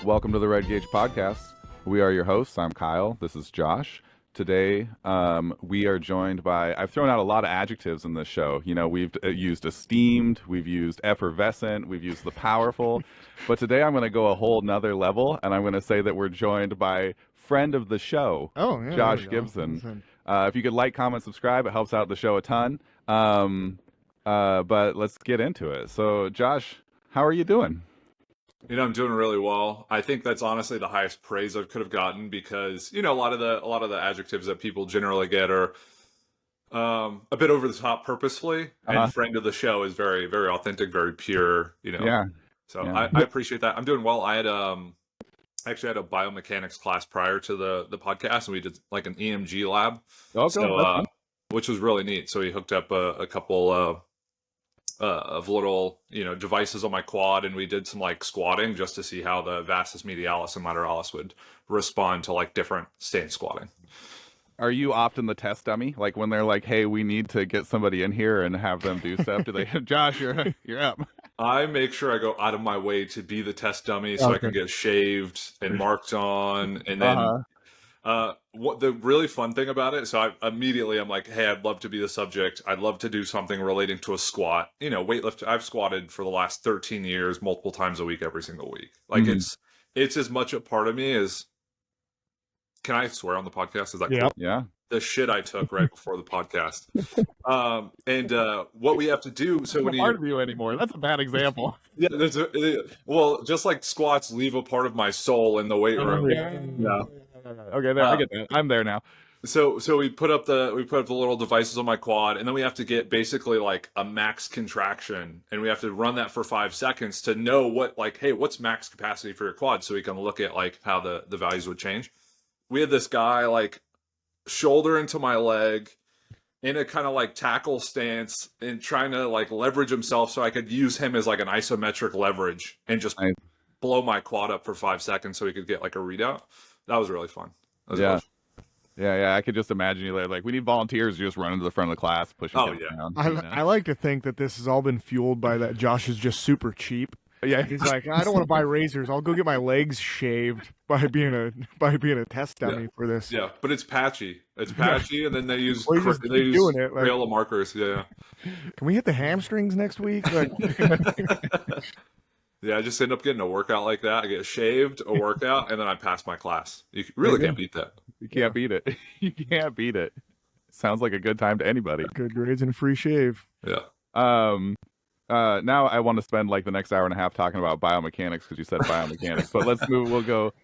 Welcome to the Red Gauge Podcast. We are your hosts. I'm Kyle. This is Josh. Today, we are joined by, I've thrown out a lot of adjectives in this show. You know, we've used esteemed, we've used effervescent, we've used the powerful. But today I'm going to go a whole nother level, and I'm going to say that we're joined by friend of the show, Josh Gibson. If you could like, comment, subscribe, it helps out the show a ton. But let's get into it. So, Josh, how are you doing? You know, I'm doing really well. I think that's honestly the highest praise I could have gotten because, you know, a lot of the adjectives that people generally get are a bit over the top purposefully, and friend of the show is very, very authentic, very pure, you know. Yeah. So yeah. I appreciate that. I'm doing well. I had actually had a biomechanics class prior to the podcast, and we did like an EMG lab. Oh, so which was really neat. So we hooked up a couple of little, you know, devices on my quad, and we did some like squatting just to see how the vastus medialis and lateralis would respond to like different stance squatting. Are you often the test dummy? Like when they're like, "Hey, we need to get somebody in here and have them do stuff." Do they, Josh, you're up? I make sure I go out of my way to be the test dummy so I can get shaved and marked on, and then. What the really fun thing about it, so I'm like, hey, I'd love to be the subject. I'd love to do something relating to a squat. You know, weightlift. I've squatted for the last 13 years, multiple times a week, every single week. Like it's as much a part of me as. Can I swear on the podcast? Is that cool? Yeah. The shit I took right before the podcast. And what we have to do. So when part of you anymore, that's a bad example. Yeah, well, just like squats leave a part of my soul in the weight room. Yeah. Okay, there, I get that. I'm there now. So we put up the little devices on my quad, and then we have to get basically like a max contraction, and we have to run that for 5 seconds to know what, like, hey, what's max capacity for your quad, so we can look at like how the values would change. We had this guy like shoulder into my leg in a kind of like tackle stance and trying to like leverage himself so I could use him as like an isometric leverage and just blow my quad up for 5 seconds so he could get like a readout. That was really fun. Yeah. I could just imagine you there. Like, we need volunteers. You just run into the front of the class, pushing kids around. I like to think that this has all been fueled by that Josh is just super cheap. Yeah, he's like, I don't want to buy razors. I'll go get my legs shaved by being a test dummy for this. Yeah, but it's patchy. It's patchy, and then they use Crayola markers. Yeah. Can we hit the hamstrings next week? Like... Yeah, I just end up getting a workout like that. I get shaved, a workout, and then I pass my class. You really can't beat that. You can't beat it. You can't beat it. Sounds like a good time to anybody. Good grades and free shave. Yeah. Now I want to spend like the next hour and a half talking about biomechanics because you said biomechanics. But let's move. We'll go.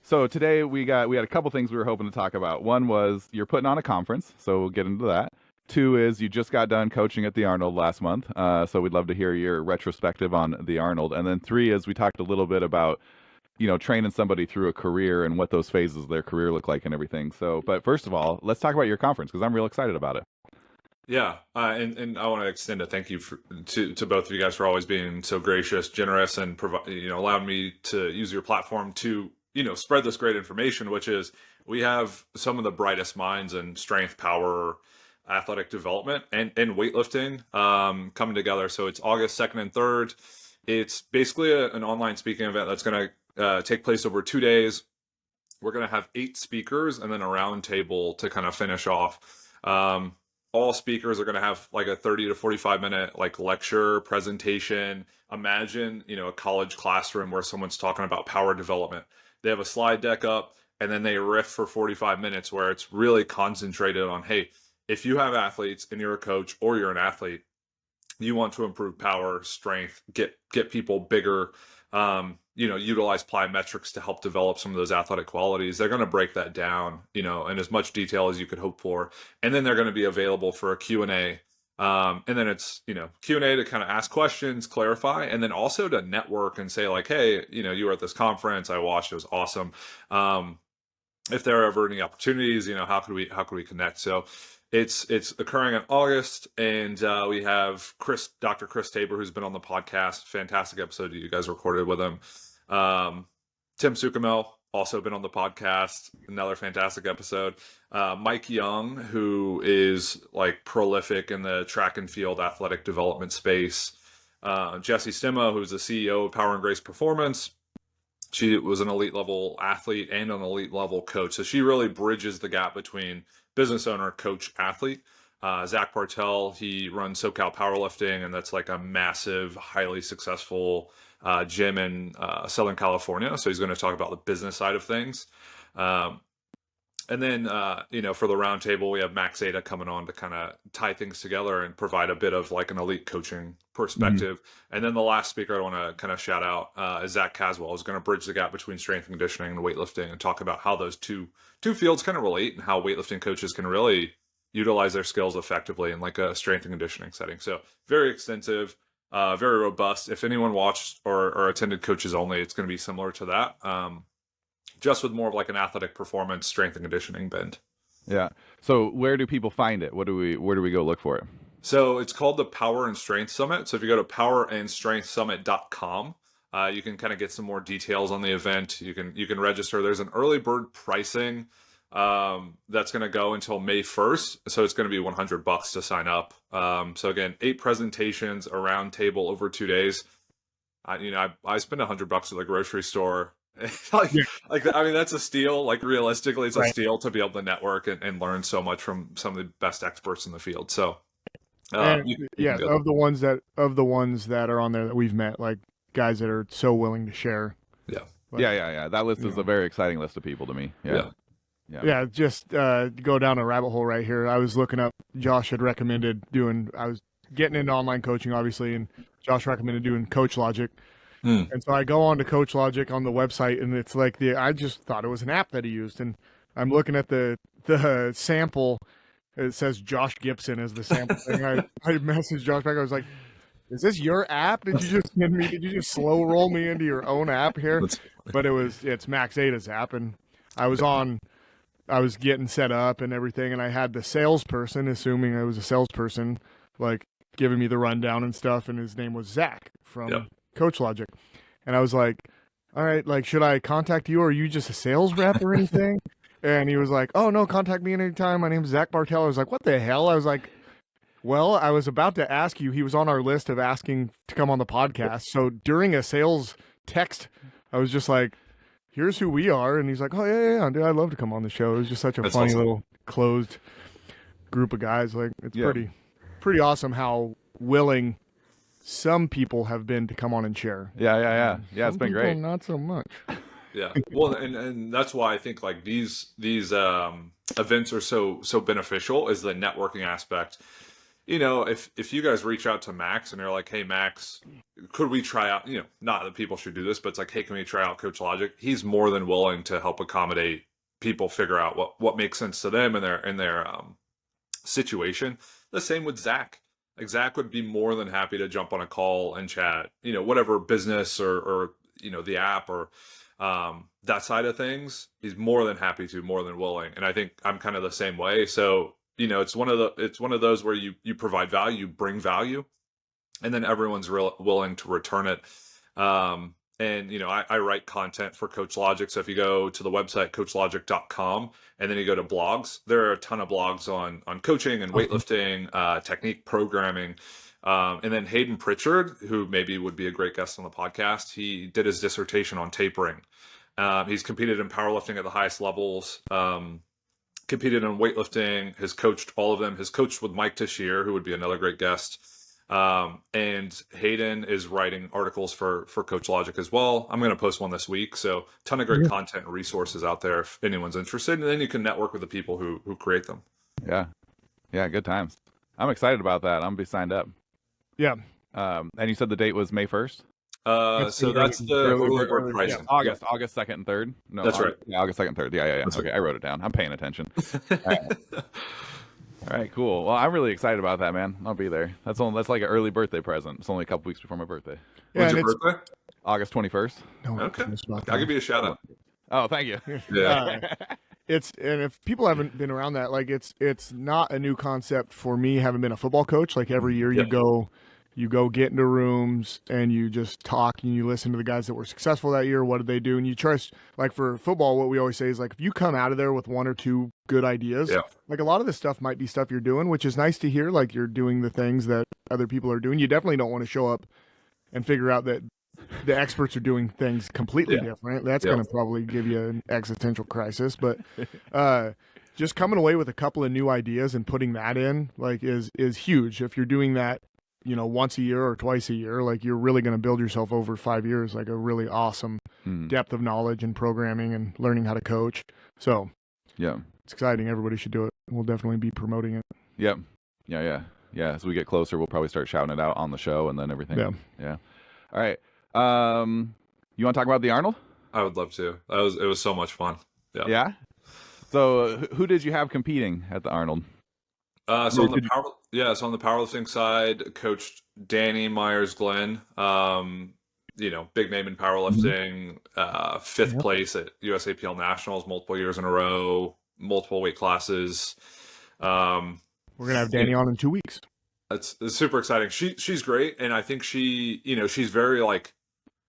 So today we had a couple things we were hoping to talk about. One was you're putting on a conference, so we'll get into that. 2 is you just got done coaching at the Arnold last month, so we'd love to hear your retrospective on the Arnold. And then 3 is we talked a little bit about, you know, training somebody through a career and what those phases of their career look like and everything. So, but first of all, let's talk about your conference because I'm real excited about it. Yeah, and I want to extend a thank you to both of you guys for always being so gracious, generous, and allowing me to use your platform to, you know, spread this great information, which is we have some of the brightest minds in strength, power, athletic development, and weightlifting coming together. So it's August 2nd and 3rd. It's basically an online speaking event that's going to take place over 2 days. We're going to have 8 speakers and then a round table to kind of finish off. All speakers are going to have like a 30 to 45 minute like lecture presentation. Imagine, you know, a college classroom where someone's talking about power development. They have a slide deck up and then they riff for 45 minutes where it's really concentrated on, hey, if you have athletes and you're a coach or you're an athlete, you want to improve power, strength, get people bigger, you know, utilize plyometrics to help develop some of those athletic qualities. They're going to break that down, you know, in as much detail as you could hope for. And then they're going to be available for a Q&A. And then it's, you know, Q&A to kind of ask questions, clarify, and then also to network and say like, hey, you know, you were at this conference, I watched, it was awesome. If there are ever any opportunities, you know, how could we connect? So it's occurring in August, and we have Dr. Chris Tabor, who's been on the podcast. Fantastic episode you guys recorded with him. Tim Sukamel, also been on the podcast. Another fantastic episode. Mike Young, who is like prolific in the track and field athletic development space. Jesse Stimma, who's the CEO of Power and Grace Performance. She was an elite level athlete and an elite level coach. So she really bridges the gap between business owner, coach, athlete. Zach Bartell, he runs SoCal Powerlifting, and that's like a massive, highly successful gym in Southern California. So he's going to talk about the business side of things. Um, and then, for the roundtable, we have Max Zeta coming on to kind of tie things together and provide a bit of like an elite coaching perspective. And then the last speaker I want to kind of shout out is Zach Caswell, who's going to bridge the gap between strength and conditioning and weightlifting and talk about how those two fields kind of relate and how weightlifting coaches can really utilize their skills effectively in like a strength and conditioning setting. So very extensive, very robust. If anyone watched or attended Coaches Only, it's going to be similar to that. Just with more of like an athletic performance, strength and conditioning bend. Yeah. So where do people find it? Where do we go look for it? So it's called the Power and Strength Summit. So if you go to powerandstrengthsummit.com, you can kind of get some more details on the event. You can register. There's an early bird pricing that's going to go until May 1st. So it's going to be $100 to sign up. So again, 8 presentations, a round table over 2 days. I spend $100 at the grocery store. I mean, that's a steal. Like realistically, it's a steal to be able to network and learn so much from some of the best experts in the field. So, of the ones that are on there that we've met, like guys that are so willing to share. Yeah, like, yeah. That list is a very exciting list of people to me. Yeah. Just go down a rabbit hole right here. I was looking up. Josh had recommended doing. I was getting into online coaching, obviously, and Josh recommended doing Coach Logic. And so I go on to Coach Logic on the website, and it's like I just thought it was an app that he used, and I'm looking at the sample. It says Josh Gibson as the sample thing. I messaged Josh back. I was like, "Is this your app? Did you just send me? Did you just slow roll me into your own app here?" But it's Max Zeta's app, and I was getting set up and everything, and I had the salesperson, assuming I was a salesperson, like giving me the rundown and stuff, and his name was Zach from Coach Logic. And I was like, all right, like, should I contact you, or are you just a sales rep or anything? And he was like, oh no, contact me anytime. My name is Zach Bartell. I was like, what the hell? I was like, well, I was about to ask you. He was on our list of asking to come on the podcast. So during a sales text, I was just like, here's who we are. And he's like, oh yeah, dude, I'd love to come on the show. It was just such a funny little closed group of guys. Like, it's pretty awesome how willing some people have been to come on and share. Yeah. It's been great. Not so much. Yeah. Well, and that's why I think like these events are so beneficial, is the networking aspect. If you guys reach out to Max and you're like, hey Max, could we try out, not that people should do this, but it's like, hey, can we try out Coach Logic? He's more than willing to help accommodate people figure out what makes sense to them in their situation. The same with Zach. Like Zach would be more than happy to jump on a call and chat, whatever business or the app or that side of things. He's more than happy to, more than willing. And I think I'm kind of the same way. So, it's one of those where you provide value, you bring value, and then everyone's willing to return it. And, I write content for Coach Logic. So if you go to the website, coachlogic.com, and then you go to blogs, there are a ton of blogs on coaching and weightlifting, technique programming. And then Hayden Pritchard, who maybe would be a great guest on the podcast, he did his dissertation on tapering. He's competed in powerlifting at the highest levels, competed in weightlifting, has coached all of them, has coached with Mike Teixeira, who would be another great guest. And Hayden is writing articles for Coach Logic as well. I'm going to post one this week. So ton of great content and resources out there if anyone's interested. And then you can network with the people who create them. Yeah. Good times. I'm excited about that. I'm going to be signed up. Yeah. And you said the date was May 1st? So that's the early bird pricing. August 2nd and 3rd. No, that's right. Yeah, August 2nd and 3rd. Yeah. Okay, I wrote it down. I'm paying attention. All right, cool. Well, I'm really excited about that, man. I'll be there. That's like an early birthday present. It's only a couple weeks before my birthday. When's your birthday? August 21st. Okay. I'll give you a shout out. Oh, thank you. Yeah. And if people haven't been around that, like it's not a new concept for me, having been a football coach. Like every year you go get into rooms and you just talk and you listen to the guys that were successful that year. What did they do? And you trust, like for football, what we always say is like, if you come out of there with one or two good ideas, like a lot of this stuff might be stuff you're doing, which is nice to hear. Like you're doing the things that other people are doing. You definitely don't want to show up and figure out that the experts are doing things completely Yeah. different. That's Yep. going to probably give you an existential crisis. But just coming away with a couple of new ideas and putting that in like is huge. If you're doing that, once a year or twice a year, like you're really going to build yourself over 5 years, like a really awesome depth of knowledge and programming and learning how to coach. So Yeah. it's exciting. Everybody should do it. We'll definitely be promoting it. Yep. Yeah. As we get closer, we'll probably start shouting it out on the show and then everything. Yeah. All right. You want to talk about the Arnold? I would love to. It was so much fun. Yeah. Yeah. So who did you have competing at the Arnold? So on the powerlifting side, coached Danny Myers Glenn. Big name in powerlifting. Fifth place at USAPL Nationals multiple years in a row, multiple weight classes. We're gonna have Danny on in 2 weeks. It's super exciting. She's great, and I think she's very like,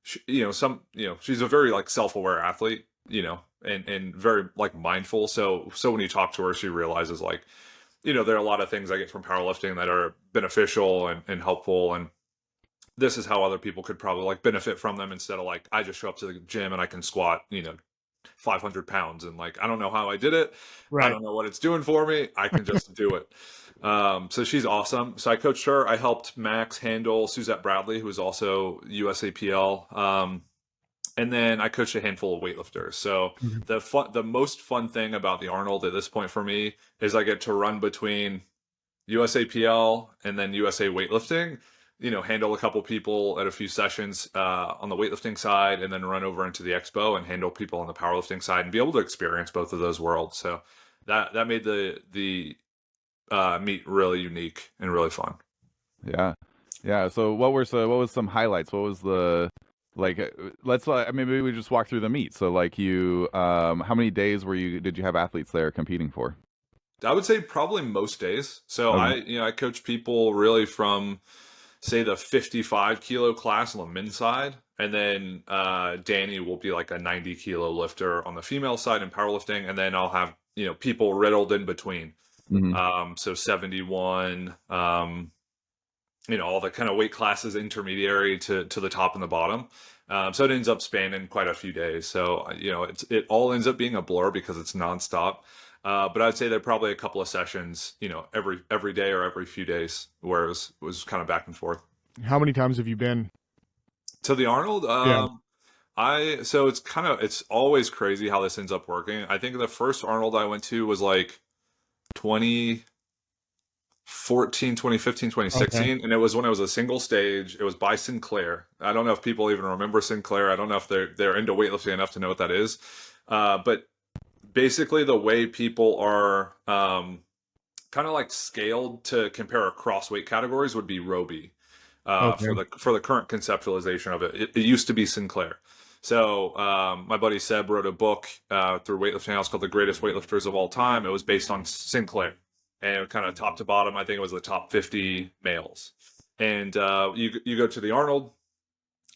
she's a very like self-aware athlete, and very like mindful. So when you talk to her, she realizes like, there are a lot of things I get from powerlifting that are beneficial and helpful, and this is how other people could probably like benefit from them instead of like I just show up to the gym and I can squat 500 pounds and like I don't know how I did it. Right. I don't know what it's doing for me. I can just do it. So she's awesome. So I coached her. I helped Max handle Suzette Bradley, who is also USAPL. And then I coached a handful of weightlifters. So the most fun thing about the Arnold at this point for me is I get to run between USAPL and then USA weightlifting, handle a couple people at a few sessions on the weightlifting side, and then run over into the expo and handle people on the powerlifting side and be able to experience both of those worlds. So that made the meet really unique and really fun. Yeah. So what was some highlights? What was the maybe we just walk through the meet. So like how many days did you have athletes there competing for? I would say probably most days. So I coach people really from say the 55 kilo class on the men's side, and then Danny will be like a 90 kilo lifter on the female side in powerlifting, and then I'll have people riddled in between. So 71, all the kind of weight classes intermediary to the top and the bottom. So it ends up spanning quite a few days. So it all ends up being a blur because it's nonstop. But I'd say there are probably a couple of sessions, every day or every few days, where it was kind of back and forth. How many times have you been to the Arnold? So it's always crazy how this ends up working. I think the first Arnold I went to was like 2014, 2015, 2016. And it was when it was a single stage. It was by Sinclair. I don't know if people even remember Sinclair. I don't know if they're into weightlifting enough to know what that is. But basically the way people are kind of like scaled to compare across weight categories would be Roby for the current conceptualization of it. It used to be Sinclair. So my buddy Seb wrote a book through Weightlifting House called The Greatest Weightlifters of All Time. It was based on Sinclair, and kind of top to bottom, I think it was the top 50 males. And you go to the Arnold,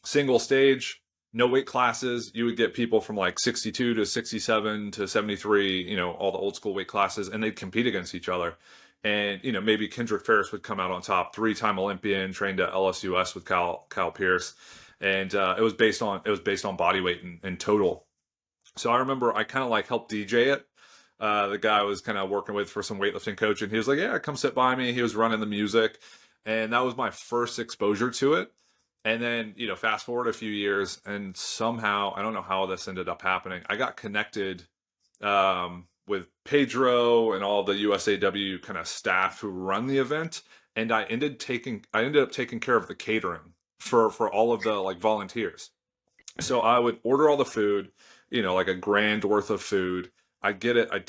single stage, no weight classes. You would get people from like 62 to 67 to 73, all the old school weight classes, and they'd compete against each other. And maybe Kendrick Ferris would come out on top, 3-time Olympian, trained at LSUS with Kyle Pierce. And it was based on body weight and total. So I remember I kind of like helped DJ it. The guy I was kind of working with for some weightlifting coach, and he was like, "Yeah, come sit by me." He was running the music, and that was my first exposure to it. And then fast forward a few years, and somehow I don't know how this ended up happening. I got connected with Pedro and all the USAW kind of staff who run the event, and I ended up taking care of the catering for all of the like volunteers. So I would order all the food, like a grand worth of food. I'd get it up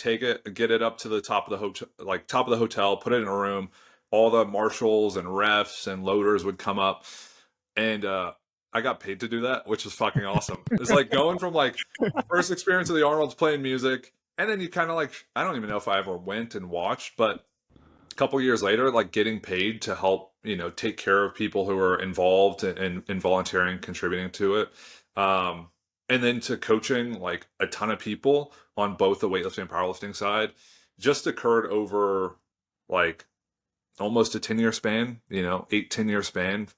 to the top of the hotel, put it in a room. All the marshals and refs and loaders would come up, and I got paid to do that, which was fucking awesome. It's like going from like first experience of the Arnold's playing music, and then you kind of like, I don't even know if I ever went and watched, but a couple years later, like getting paid to help, take care of people who are involved in volunteering, contributing to it. And then to coaching like a ton of people on both the weightlifting and powerlifting side just occurred over like almost a 10-year span, 8-10 year span.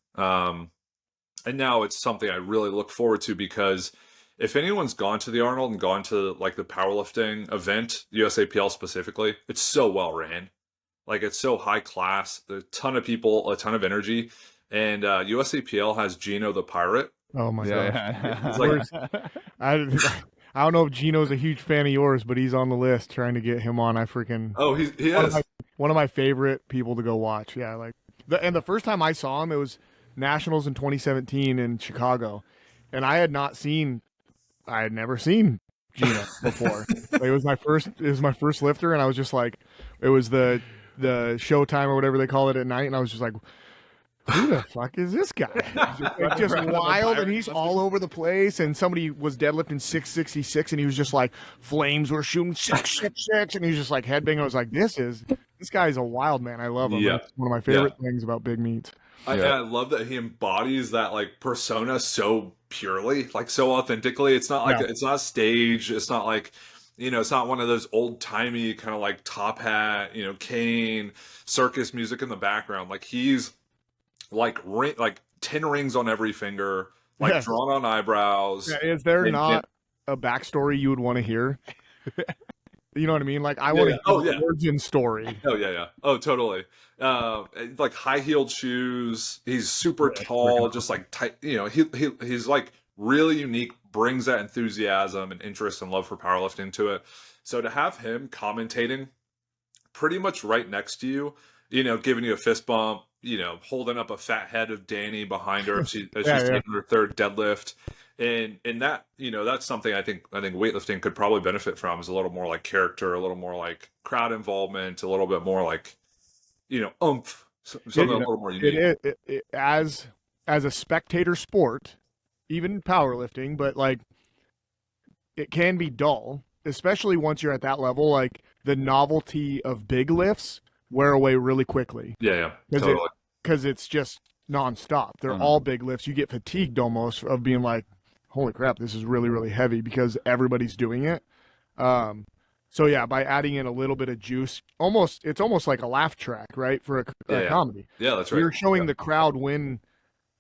And now it's something I really look forward to, because if anyone's gone to the Arnold and gone to like the powerlifting event, USAPL specifically, it's so well ran. Like, it's so high class. There's a ton of people, a ton of energy. And USAPL has Gino the Pirate. Oh my gosh. Yeah. It's like, I don't know if Gino's a huge fan of yours, but he's on the list trying to get him on. I freaking oh, he one is. of one of my favorite people to go watch. Yeah, like the first time I saw him, it was Nationals in 2017 in Chicago, and I had never seen Gino before. Like, it was my first lifter, and I was just like, it was the showtime or whatever they call it at night, and I was just like, who the fuck is this guy? It's just wild, and he's all over the place. And somebody was deadlifting 666, and he was just like, flames were shooting 666, and he was just like headbanging. I was like, this guy's a wild man. I love him. Yeah. That's one of my favorite things about big meets. I love that he embodies that like persona so purely, like so authentically. It's not like it's not staged. It's not like, it's not one of those old timey kind of like top hat, cane circus music in the background. Like, he's like 10 rings on every finger, like drawn on eyebrows. Yeah, is there not a backstory you would want to hear? You know what I mean? Like, I want to hear the origin story. Oh yeah. Oh, totally. Like high-heeled shoes. He's super tall, just like tight. He's like really unique. Brings that enthusiasm and interest and love for powerlifting to it. So to have him commentating, pretty much right next to you, giving you a fist bump, holding up a fat head of Danny behind her as she's taking her third deadlift. And that, that's something I think weightlifting could probably benefit from, is a little more like character, a little more like crowd involvement, a little bit more like, oomph, something a little more unique. As a spectator sport, even powerlifting, but like, it can be dull, especially once you're at that level. Like, the novelty of big lifts wear away really quickly. Yeah, totally. Because it's just nonstop. They're all big lifts. You get fatigued almost of being like, holy crap, this is really, really heavy, because everybody's doing it. So yeah, by adding in a little bit of juice, it's almost like a laugh track, right? For a comedy. Yeah, that's right. You're showing the crowd when,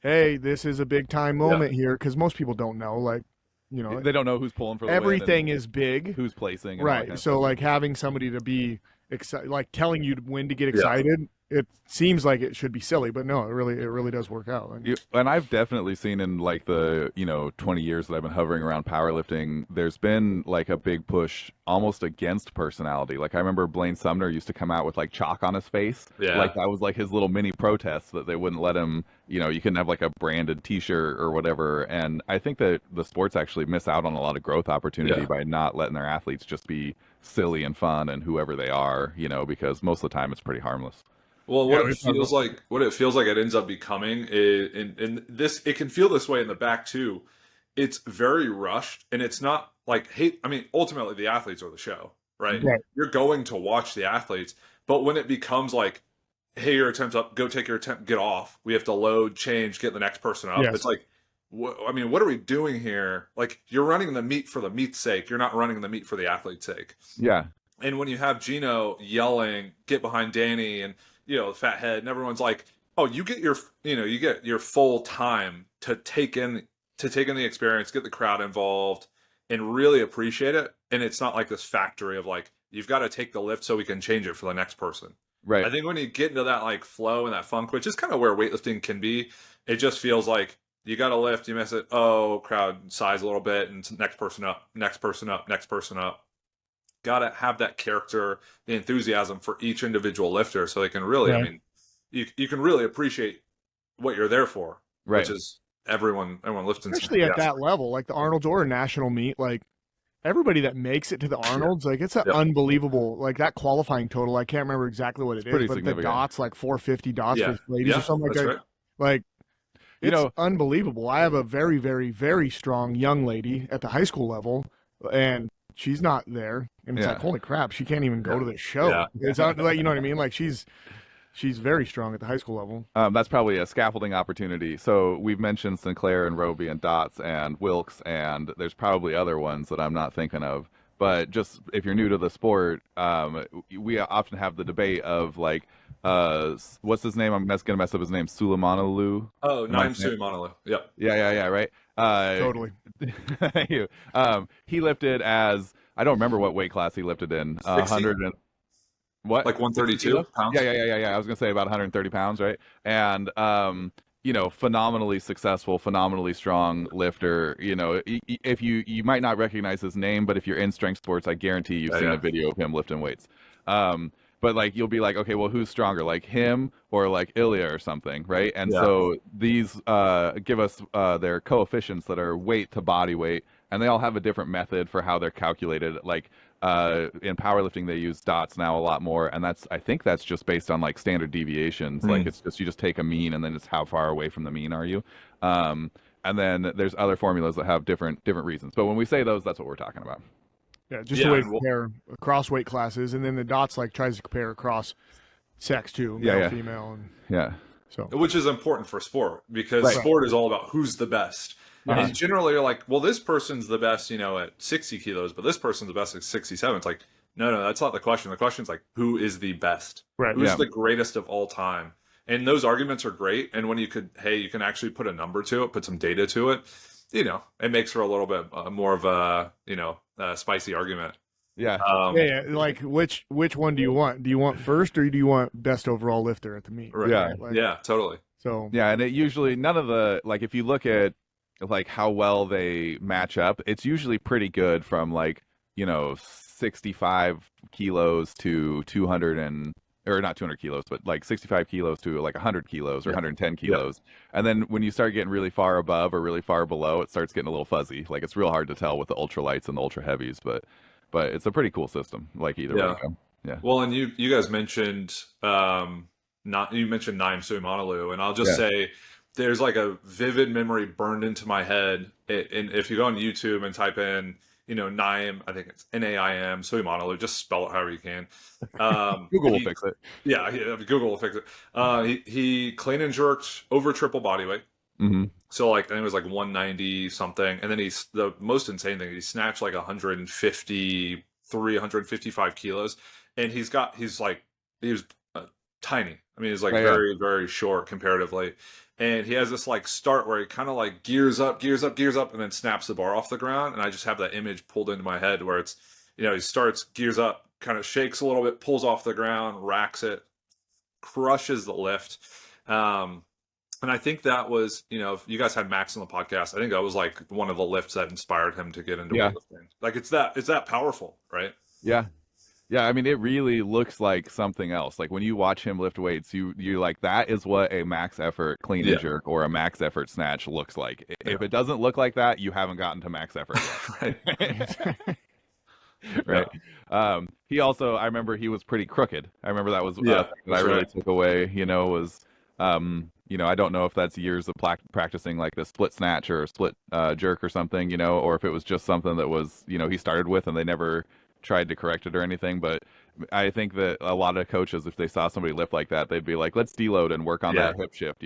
hey, this is a big time moment here, because most people don't know, like, they don't know who's pulling for the everything win is big, who's placing, and right? So like, having somebody to be excited, like telling you when to get excited, it seems like it should be silly, but no, it really does work out. And I've definitely seen in like the 20 years that I've been hovering around powerlifting, there's been like a big push almost against personality. Like, I remember Blaine Sumner used to come out with like chalk on his face. Like, that was like his little mini protest that they wouldn't let him, you couldn't have like a branded t-shirt or whatever. And I think that the sports actually miss out on a lot of growth opportunity by not letting their athletes just be silly and fun and whoever they are, because most of the time it's pretty harmless. Well, what it feels like it ends up becoming is, and this, it can feel this way in the back too. It's very rushed, and it's not like, hey, I mean, ultimately the athletes are the show, right? You're going to watch the athletes, but when it becomes like, hey, your attempt's up, go take your attempt, get off. We have to load, change, get the next person up. It's like, what are we doing here? Like, you're running the meet for the meat's sake. You're not running the meet for the athlete's sake. Yeah. And when you have Gino yelling, get behind Danny, and the fat head, and everyone's like, oh, you get your full time to take in the experience, get the crowd involved, and really appreciate it. And it's not like this factory of like, you've got to take the lift so we can change it for the next person. Right. I think when you get into that like flow and that funk, which is kind of where weightlifting can be, it just feels like you got to lift, you miss it, oh, crowd size a little bit, and next person up, next person up, next person up. Got to have that character, the enthusiasm for each individual lifter, so they can really, I mean, you can really appreciate what you're there for, which is everyone lifting. Especially at that level, like the Arnold's or a national meet, like everybody that makes it to the Arnold's, like it's an unbelievable, like that qualifying total. I can't remember exactly what it is, but the dots, like 450 dots for ladies or something like that. Right. Like, it's unbelievable. I have a very, very, very strong young lady at the high school level, and she's not there, and it's like, holy crap, she can't even go to the show. It's not, like, you know what I mean? Like, she's very strong at the high school level. That's probably a scaffolding opportunity. So we've mentioned Sinclair and Roby and Dots and Wilkes, and there's probably other ones that I'm not thinking of. But just if you're new to the sport, we often have the debate of like, what's his name? I'm gonna mess up his name. Suleimanalu. Oh, Am I Naim saying? Suleimanalu. Yep. Yeah, right. Totally. Thank you. He lifted as I don't remember what weight class he lifted in. 60? 100 and what? Like 60 132 kilos? pounds? Yeah. I was gonna say about 130 pounds, right? And phenomenally successful, phenomenally strong lifter. If you might not recognize his name, but if you're in strength sports, I guarantee you've seen a video of him lifting weights. But like you'll be like, okay, well, who's stronger, like him or like Ilya or something, right? And so these give us their coefficients that are weight to body weight, and they all have a different method for how they're calculated. Like in powerlifting, they use dots now a lot more, and I think that's just based on like standard deviations. Like it's just you just take a mean, and then it's how far away from the mean are you. And then there's other formulas that have different reasons. But when we say those, that's what we're talking about. Yeah, just a way to compare across weight classes, and then the dots like tries to compare across sex too, male, female, and so which is important for sport because sport is all about who's the best. And generally, you're like, well, this person's the best, at 60 kilos, but this person's the best at 67. It's like, no, that's not the question. The question is like, who is the best? Right. Who's the greatest of all time? And those arguments are great. And when you can actually put a number to it, put some data to it, it makes for a little bit more of a, spicy argument. Yeah. Like which one do you want? Do you want first, or do you want best overall lifter at the meet? Right. Yeah. Like, yeah, totally. So and it usually none of the like if you look at like how well they match up, it's usually pretty good from like 65 kilos to 200 or not 200 kilos, but like 65 kilos to like 100 kilos or 110 kilos. And then when you start getting really far above or really far below, it starts getting a little fuzzy. Like it's real hard to tell with the ultralights and the ultra heavies, but it's a pretty cool system. Like either way you go. Yeah. Well, and you guys mentioned Naim Suleimanalu, and I'll just say there's like a vivid memory burned into my head. And if you go on YouTube and type in Naim, I think it's Naim Suleimanalu, just spell it however you can. Google will fix it. Yeah, Google will fix it. He clean and jerked over triple body weight. Mm-hmm. So like, I think it was like 190 something. And then the most insane thing, he snatched like 155 kilos. And he was tiny. I mean, he's like very, very short comparatively. And he has this like start where he kind of like gears up, and then snaps the bar off the ground. And I just have that image pulled into my head where it's, he starts, gears up, kind of shakes a little bit, pulls off the ground, racks it, crushes the lift. And I think that was, if you guys had Max on the podcast, I think that was like one of the lifts that inspired him to get into weightlifting. Like it's that powerful, right? Yeah. Yeah, I mean, it really looks like something else. Like when you watch him lift weights, you're like, that is what a max effort clean and jerk or a max effort snatch looks like. If it doesn't look like that, you haven't gotten to max effort yet. Right. He also, I remember he was pretty crooked. I remember that was that I really took away, was, I don't know if that's years of practicing like the split snatch or split jerk or something, or if it was just something that was, he started with and they never tried to correct it or anything. But I think that a lot of coaches, if they saw somebody lift like that, they'd be like, let's deload and work on that hip shift,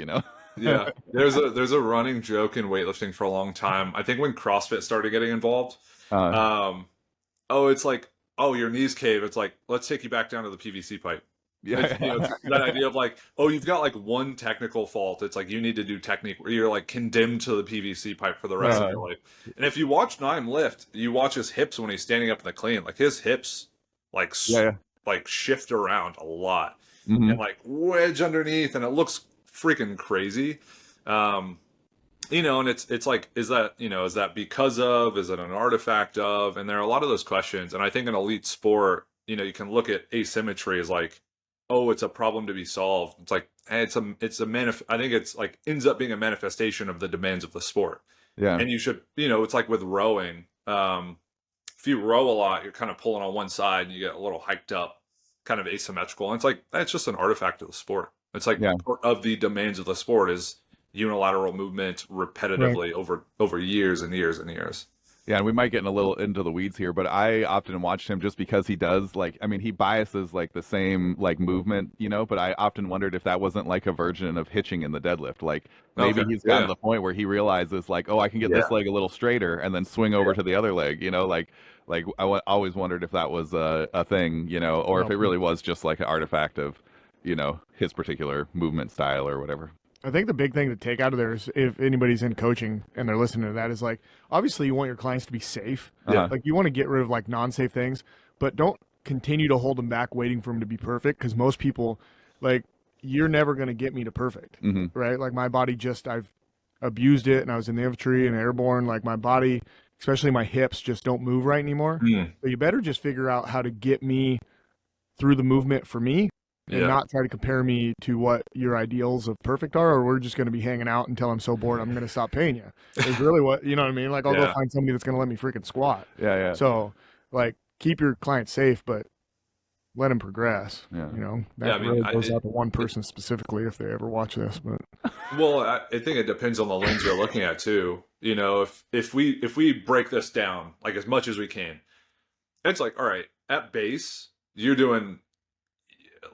Yeah. There's a running joke in weightlifting for a long time. I think when CrossFit started getting involved, it's like, your knees cave. It's like, let's take you back down to the PVC pipe. That idea of like, you've got like one technical fault. It's like you need to do technique where you're like condemned to the PVC pipe for the rest of your life. And if you watch Naim lift, you watch his hips when he's standing up in the clean, like his hips like shift around a lot and like wedge underneath, and it looks freaking crazy. And it's like, is that because of, is it an artifact of? And there are a lot of those questions. And I think in elite sport, you can look at asymmetry as like, it's a problem to be solved. It's like, I think it's like ends up being a manifestation of the demands of the sport. Yeah. And you should, it's like with rowing. If you row a lot, you're kind of pulling on one side and you get a little hiked up, kind of asymmetrical. And it's like, that's just an artifact of the sport. It's like part of the demands of the sport is unilateral movement repetitively over years and years and years. Yeah, and we might get a little into the weeds here, but I often watched him just because he does he biases like the same like movement, but I often wondered if that wasn't like a version of hitching in the deadwondered. Like maybe he's gotten to the point where he realizes like, I can get this leg a little straighter and then swing over to the other leg, like I always wondered if that was a thing, or if it really was just like an artifact of his particular movement style or whatever. I think the big thing to take out of there is, if anybody's in coaching and they're listening to that, is like, obviously you want your clients to be safe. Yeah. Like you want to get rid of like non-safe things, but don't continue to hold them back waiting for them to be perfect. Cause most people, like, you're never going to get me to perfect, right? Like my body I've abused it, and I was in the infantry and airborne. Like my body, especially my hips, just don't move right anymore. So you better just figure out how to get me through the movement for me, and not try to compare me to what your ideals of perfect are, or we're just going to be hanging out until I'm so bored I'm going to stop paying you. Is really what, you know what I mean? Like I'll go find somebody that's going to let me freaking squat. Yeah. So like keep your client safe, but let him progress. Yeah. That really goes out to one person specifically if they ever watch this. But well, I think it depends on the lens you're looking at too. If we break this down like as much as we can, it's like, all right, at base you're doing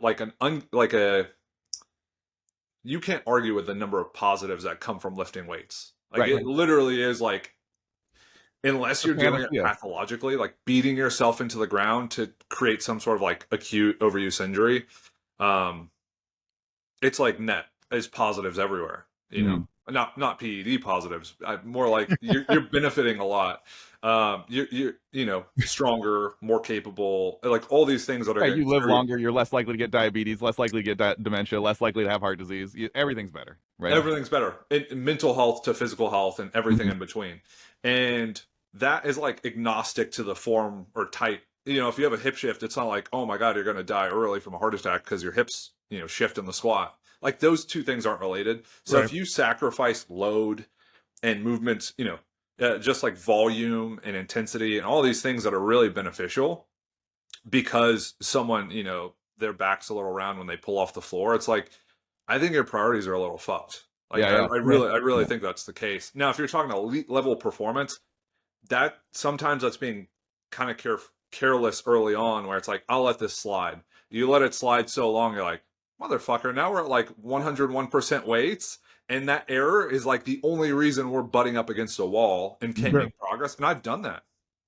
like you can't argue with the number of positives that come from lifting weights. Like it literally is like, unless you're doing it pathologically, like beating yourself into the ground to create some sort of like acute overuse injury, it's like net is positives everywhere. Not PED positives. More like you're benefiting a lot. You're stronger, more capable, like all these things that are you live longer, you're less likely to get diabetes, less likely to get dementia, less likely to have heart disease. Everything's better, right? Everything's better. Mental health to physical health and everything in between. And that is like agnostic to the form or type. If you have a hip shift, it's not like, oh my God, you're going to die early from a heart attack because your hips, shift in the squat. Like those two things aren't related. So if you sacrifice load and movements, just like volume and intensity and all these things that are really beneficial, because someone, their back's a little round when they pull off the floor, it's like, I think your priorities are a little fucked. Like I really think that's the case. Now, if you're talking elite level performance, that sometimes that's being kind of careless early on, where it's like, I'll let this slide. You let it slide so long, you're like, motherfucker, now we're at like 101% weights, and that error is like the only reason we're butting up against a wall and can't make progress. And I've done that.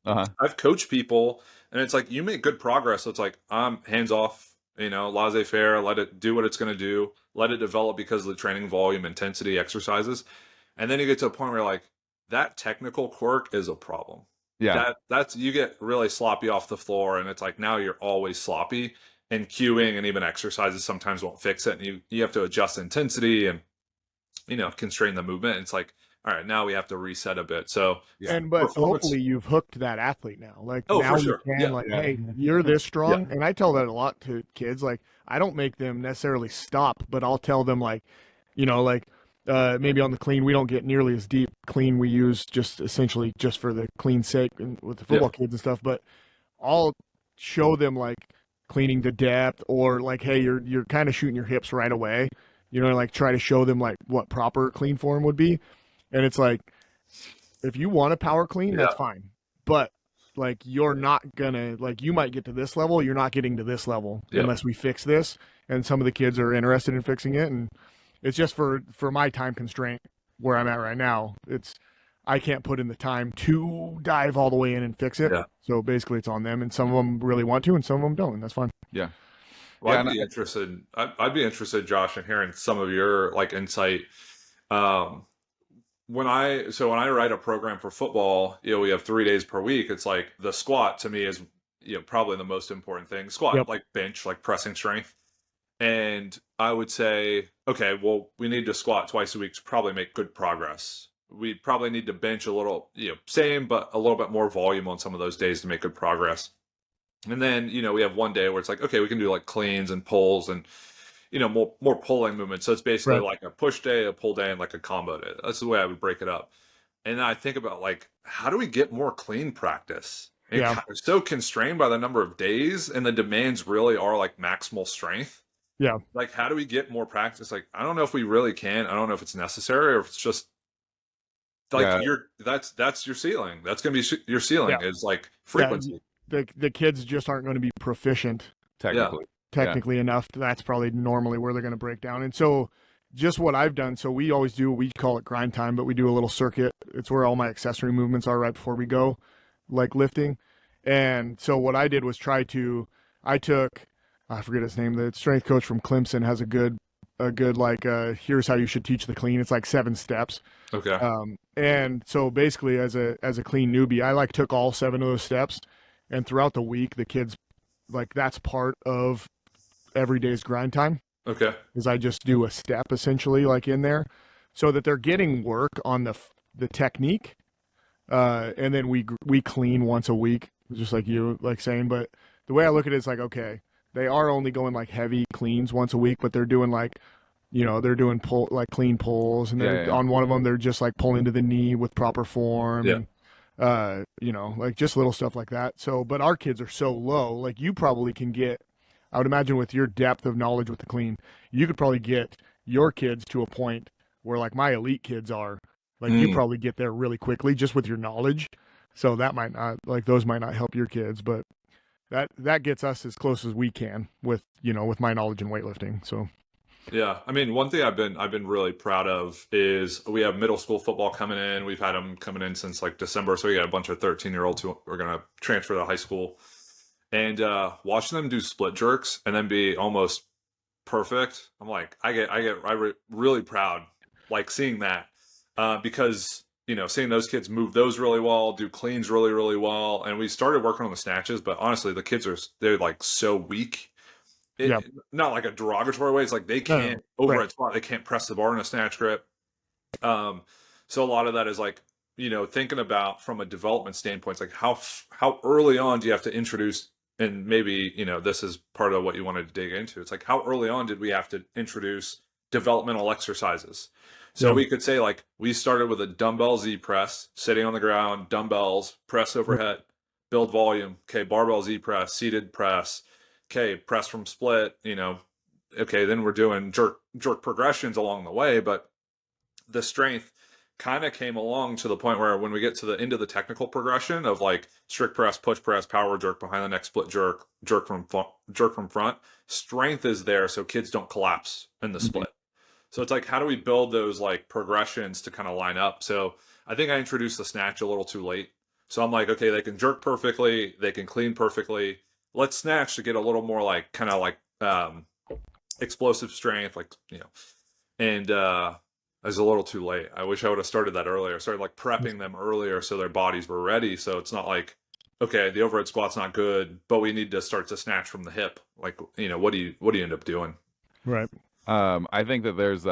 I've coached people, and it's like, you make good progress, so it's like, I'm hands off, laissez-faire, let it do what it's going to do, let it develop because of the training volume, intensity, exercises. And then you get to a point where you're like, that technical quirk is a problem. That's you get really sloppy off the floor, and it's like, now you're always sloppy, and cueing and even exercises sometimes won't fix it, and you have to adjust intensity and constrain the movement. It's like, all right, now we have to reset a bit. So but hopefully you've hooked that athlete now. Like now you can hey, you're this strong. And I tell that a lot to kids. Like I don't make them necessarily stop, but I'll tell them like, maybe on the clean, we don't get nearly as deep. Clean we use just essentially just for the clean sake and with the football kids and stuff. But I'll show them like cleaning to depth, or like, hey, you're kind of shooting your hips right away. Like try to show them like what proper clean form would be. And it's like, if you want to power clean, that's fine. But like, you're not gonna, like, you might get to this level, you're not getting to this level unless we fix this. And some of the kids are interested in fixing it. And it's just for my time constraint where I'm at right now. I can't put in the time to dive all the way in and fix it. So basically it's on them, and some of them really want to and some of them don't, and that's fine. Well, I'd be interested, Josh, in hearing some of your like insight. When I write a program for football, we have 3 days per week. It's like the squat to me is, probably the most important thing. Squat, like bench, like pressing strength. And I would say, okay, well, we need to squat twice a week to probably make good progress. We probably need to bench a little, same, but a little bit more volume on some of those days to make good progress. And then, we have one day where it's like, okay, we can do like cleans and pulls and, more pulling movements. So it's basically like a push day, a pull day, and like a combo day. That's the way I would break it up. And then I think about like, how do we get more clean practice? And we're so constrained by the number of days, and the demands really are like maximal strength. Like, how do we get more practice? Like, I don't know if we really can. I don't know if it's necessary or if it's just like that's your ceiling. That's going to be your ceiling is like frequency. The kids just aren't going to be proficient technically enough. That's probably normally where they're going to break down. And so just what I've done, so we always do, we call it grind time, but we do a little circuit. It's where all my accessory movements are right before we go, like lifting. And so what I did was I took I forget his name. The strength coach from Clemson has a good like here's how you should teach the clean. It's like 7 steps. Okay. And so basically as a clean newbie, I like took all 7 of those steps, and throughout the week the kids like that's part of every day's grind time. Okay. Is I just do a step essentially like in there, so that they're getting work on the technique, and then we clean once a week, just like you like saying. But the way I look at it is like, okay, they are only going like heavy cleans once a week, but they're doing like, they're doing pull like clean pulls, and they're on one of them they're just like pulling to the knee with proper form, and like just little stuff like that. So, but our kids are so low, like you probably can get, I would imagine with your depth of knowledge with the clean, you could probably get your kids to a point where like my elite kids are, like you probably get there really quickly just with your knowledge. So that might not, like those might not help your kids, but that gets us as close as we can with, with my knowledge in weightlifting. So yeah, I mean, one thing I've been really proud of is we have middle school football coming in. We've had them coming in since like December, so we got a bunch of 13-year-olds who are going to transfer to high school, and watching them do split jerks and then be almost perfect. I'm like, really proud, like seeing that, because seeing those kids move those really well, do cleans really really well, and we started working on the snatches. But honestly, the kids they're like so weak. Not like a derogatory way. It's like they can't overhead squat. They can't press the bar in a snatch grip. So a lot of that is like, thinking about from a development standpoint, it's like how early on do you have to introduce, and maybe, this is part of what you wanted to dig into. It's like, how early on did we have to introduce developmental exercises? So we could say like, we started with a dumbbell Z press, sitting on the ground, dumbbells, press overhead, build volume. Okay. Barbell Z press, seated press. Okay, press from split, okay, then we're doing jerk progressions along the way, but the strength kind of came along to the point where when we get to the end of the technical progression of like strict press, push press, power jerk, behind the neck split jerk from front, strength is there so kids don't collapse in the split. So it's like, how do we build those like progressions to kind of line up? So I think I introduced the snatch a little too late. So I'm like, okay, they can jerk perfectly, they can clean perfectly. Let's snatch to get a little more like kind of like explosive strength, like, and I was a little too late. I wish I would have started that earlier. Started like prepping them earlier so their bodies were ready. So it's not like, okay, the overhead squat's not good, but we need to start to snatch from the hip. Like, what do you end up doing? Right. I think that there's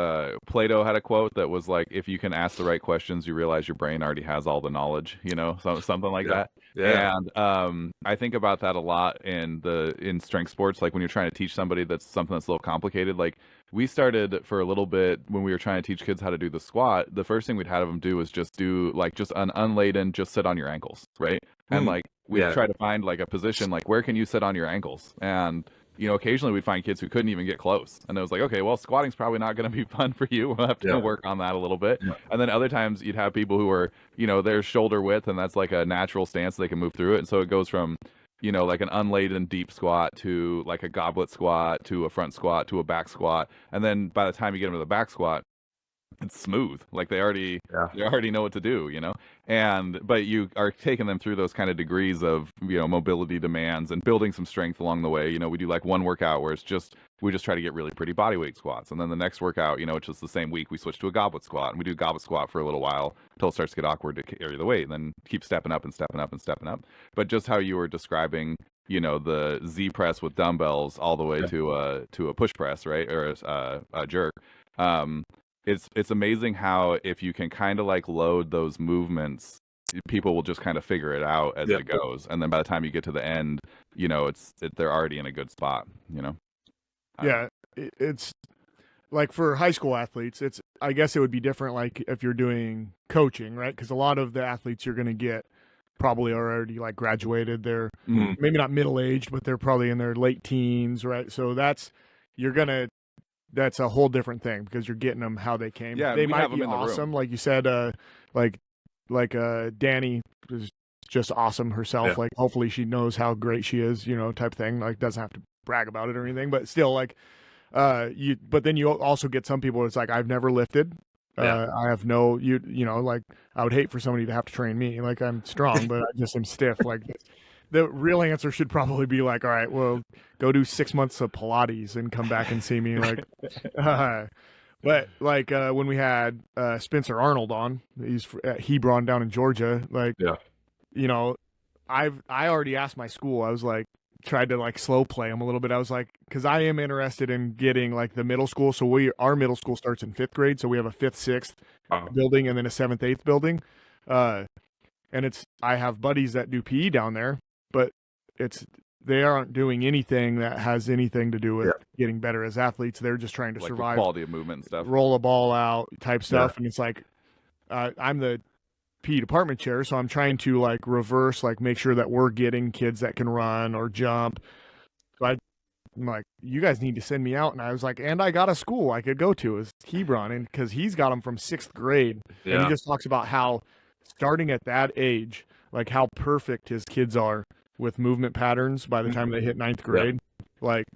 Plato had a quote that was like, if you can ask the right questions, you realize your brain already has all the knowledge, something like that. Yeah. And I think about that a lot in strength sports, like when you're trying to teach somebody that's something that's a little complicated. Like we started for a little bit when we were trying to teach kids how to do the squat. The first thing we'd have them do was just do like just an unladen, just sit on your ankles, right? And like we'd try to find like a position, like where can you sit on your ankles? And occasionally we'd find kids who couldn't even get close. And it was like, okay, well, squatting's probably not going to be fun for you. We'll have to work on that a little bit. Yeah. And then other times you'd have people who are, their shoulder width, and that's like a natural stance. They can move through it. And so it goes from, like an unladen deep squat to like a goblet squat to a front squat to a back squat. And then by the time you get them to the back squat, it's smooth. Like they already know what to do, but you are taking them through those kind of degrees of, mobility demands and building some strength along the way. We do like one workout where we just try to get really pretty body weight squats. And then the next workout, which is the same week, we switch to a goblet squat, and we do goblet squat for a little while until it starts to get awkward to carry the weight, and then keep stepping up and stepping up and stepping up. But just how you were describing, the Z press with dumbbells all the way to a push press, right? Or a jerk. It's amazing how if you can kind of like load those movements, people will just kind of figure it out as it goes, and then by the time you get to the end, they're already in a good spot. It's like for high school athletes, I guess it would be different like if you're doing coaching, right? Because a lot of the athletes you're going to get probably are already like graduated. They're maybe not middle aged, but they're probably in their late teens, right? So that's a whole different thing because you're getting them how they came. Yeah, they might be awesome, like you said. Like Danny is just awesome herself. Yeah. Like hopefully she knows how great she is, type thing. Like doesn't have to brag about it or anything, but still, like But then you also get some people. It's like I've never lifted. I have no like I would hate for somebody to have to train me. Like I'm strong, but I just am stiff. Like the real answer should probably be like, all right, well, go do 6 months of Pilates and come back and see me. Like, but like when we had Spencer Arnold on, he's at Hebron down in Georgia. Like, Yeah. you know, I already asked my school. I was like, tried to like slow play him a little bit. I was like, because I am interested in getting like the middle school. So our middle school starts in 5th grade. So we have a 5th, 6th building and then a 7th, 8th building. And I have buddies that do PE down there, but they aren't doing anything that has anything to do with getting better as athletes. They're just trying to like survive, quality of movement and stuff, roll a ball out type stuff. And it's like, I'm the PE department chair, so I'm trying to like reverse, like make sure that we're getting kids that can run or jump. So I'm like, you guys need to send me out. And I was like, and I got a school I could go to is Hebron, and because he's got them from 6th grade, and he just talks about how starting at that age, like how perfect his kids are with movement patterns by the time they hit 9th grade. Like,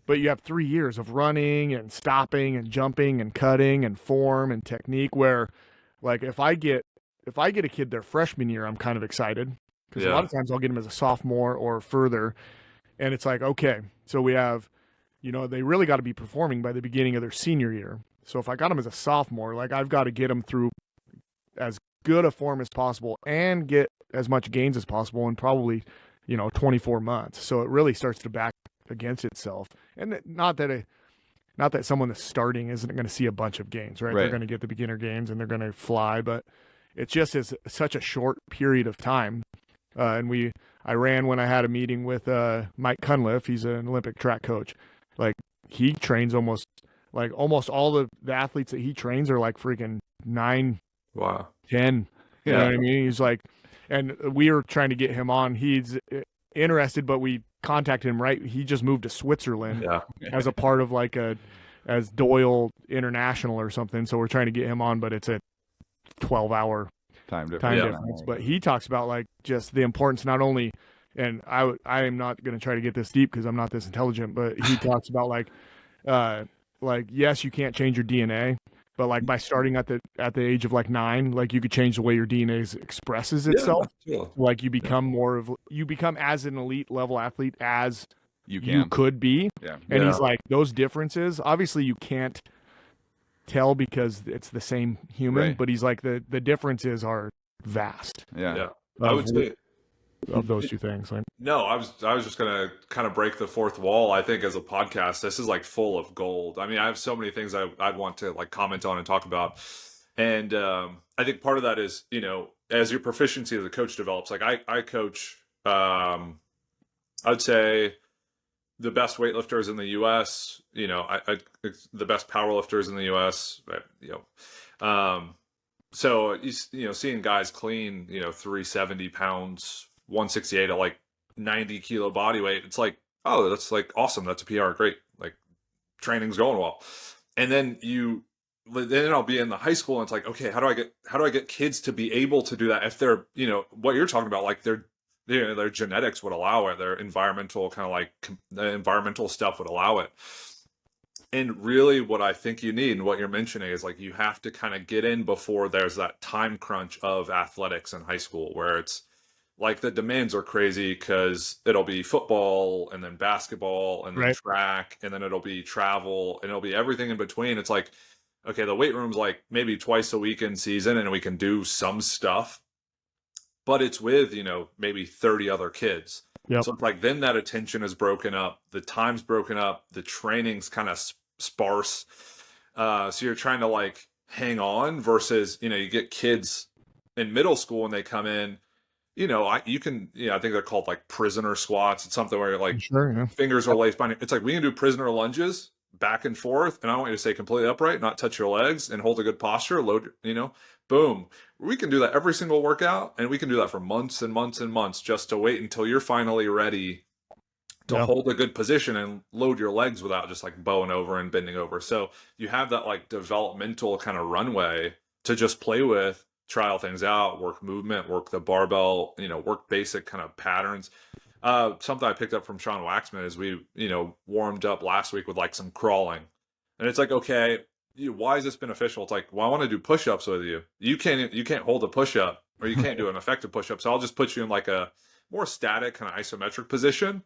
but you have 3 years of running and stopping and jumping and cutting and form and technique where, like, if I get a kid their freshman year, I'm kind of excited because a lot of times I'll get them as a sophomore or further. And it's like, okay, so we have, they really got to be performing by the beginning of their senior year. So if I got them as a sophomore, like I've got to get them through as good a form as possible and get as much gains as possible in probably, 24 months. So it really starts to back against itself. And not that someone that's starting isn't going to see a bunch of gains, right? They're going to get the beginner gains and they're going to fly, but it just is such a short period of time. I ran when I had a meeting with Mike Cunliffe. He's an Olympic track coach. Like he trains almost all the athletes that he trains are like freaking 9, 10. You know what I mean? He's like, and we were trying to get him on. He's interested, but we contacted him, right? He just moved to Switzerland as a part of like as Doyle International or something. So we're trying to get him on, but it's a 12-hour time difference. But he talks about like just the importance, not only, and I am not going to try to get this deep because I'm not this intelligent, but he talks about like yes, you can't change your DNA, but like by starting at the age of like 9, like you could change the way your DNA expresses itself. Like you become you become as an elite level athlete as you could be. And he's like, those differences, obviously you can't tell because it's the same human, but he's like the differences are vast. I would say of those two things. Like, no, I was just gonna kind of break the fourth wall. I think as a podcast, this is like full of gold. I mean, I have so many things I'd want to like comment on and talk about, and I think part of that is as your proficiency as a coach develops. Like I coach, I'd say the best weightlifters in the U.S. The best powerlifters in the U.S. So seeing guys clean 370 pounds, 168 at like 90 kilo body weight, it's like, oh, that's like awesome, that's a PR, great, like training's going well. And then I'll be in the high school and it's like, okay, how do I get kids to be able to do that if they're what you're talking about, like their genetics would allow it, their environmental kind of like the environmental stuff would allow it. And really what I think you need and what you're mentioning is like you have to kind of get in before there's that time crunch of athletics in high school where it's like the demands are crazy because it'll be football and then basketball and then track and then it'll be travel and it'll be everything in between. It's like, okay, the weight room's like maybe twice a week in season and we can do some stuff, but it's with, maybe 30 other kids. So it's like then that attention is broken up, the time's broken up, the training's kind of sparse. So you're trying to like hang on versus, you get kids in middle school and they come in, I think they're called like prisoner squats. It's something where you're like fingers are laced behind. It's like we can do prisoner lunges back and forth. And I want you to stay completely upright, not touch your legs and hold a good posture, load, boom. We can do that every single workout, and we can do that for months and months and months just to wait until you're finally ready to hold a good position and load your legs without just like bowing over and bending over. So you have that like developmental kind of runway to just play with, trial things out, work movement, work the barbell, work basic kind of patterns. Something I picked up from Sean Waxman is we, warmed up last week with like some crawling, and it's like, okay, why is this beneficial? It's like, well, I want to do push-ups with you. You can't hold a push-up or you can't do an effective push-up. So I'll just put you in like a more static kind of isometric position,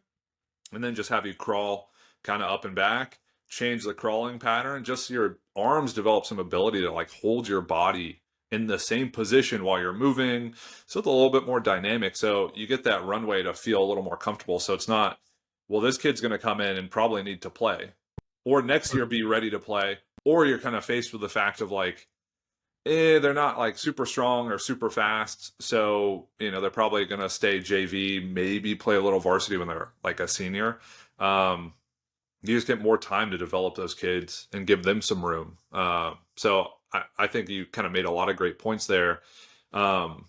and then just have you crawl kind of up and back, change the crawling pattern, just so your arms develop some ability to like hold your body in the same position while you're moving. So it's a little bit more dynamic. So you get that runway to feel a little more comfortable. So it's not, well, this kid's going to come in and probably need to play, or next year be ready to play, or you're kind of faced with the fact of like, they're not like super strong or super fast. So, they're probably going to stay JV, maybe play a little varsity when they're like a senior. You just get more time to develop those kids and give them some room. So I think you kind of made a lot of great points there. And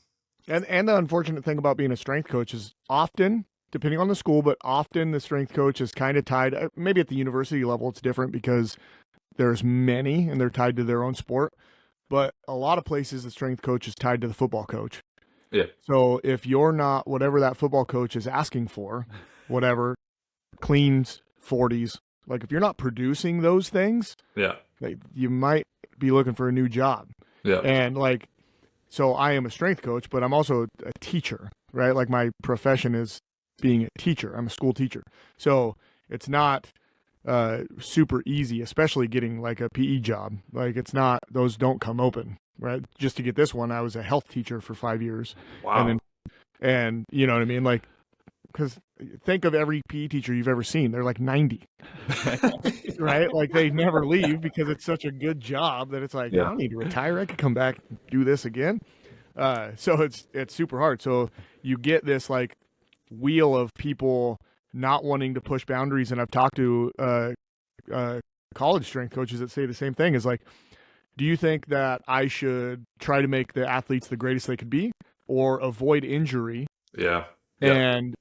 the unfortunate thing about being a strength coach is often, depending on the school, but often the strength coach is kind of tied, maybe at the university level it's different because there's many and they're tied to their own sport. But a lot of places, the strength coach is tied to the football coach. Yeah. So if you're not whatever that football coach is asking for, whatever, cleans, 40s, like if you're not producing those things, yeah, like, you might be looking for a new job. Yeah. And like, so I am a strength coach, but I'm also a teacher, right? Like my profession is being a teacher. I'm a school teacher. So it's not super easy, especially getting like a PE job. Like it's not, those don't come open, right? Just to get this one, I was a health teacher for 5 years. Wow. And you know what I mean? Like, because think of every PE teacher you've ever seen. They're like 90, right? Like they never leave because it's such a good job that it's like, I don't need to retire. I could come back and do this again. So it's super hard. So you get this like wheel of people not wanting to push boundaries. And I've talked to college strength coaches that say the same thing, is like, do you think that I should try to make the athletes the greatest they could be, or avoid injury? Yeah. And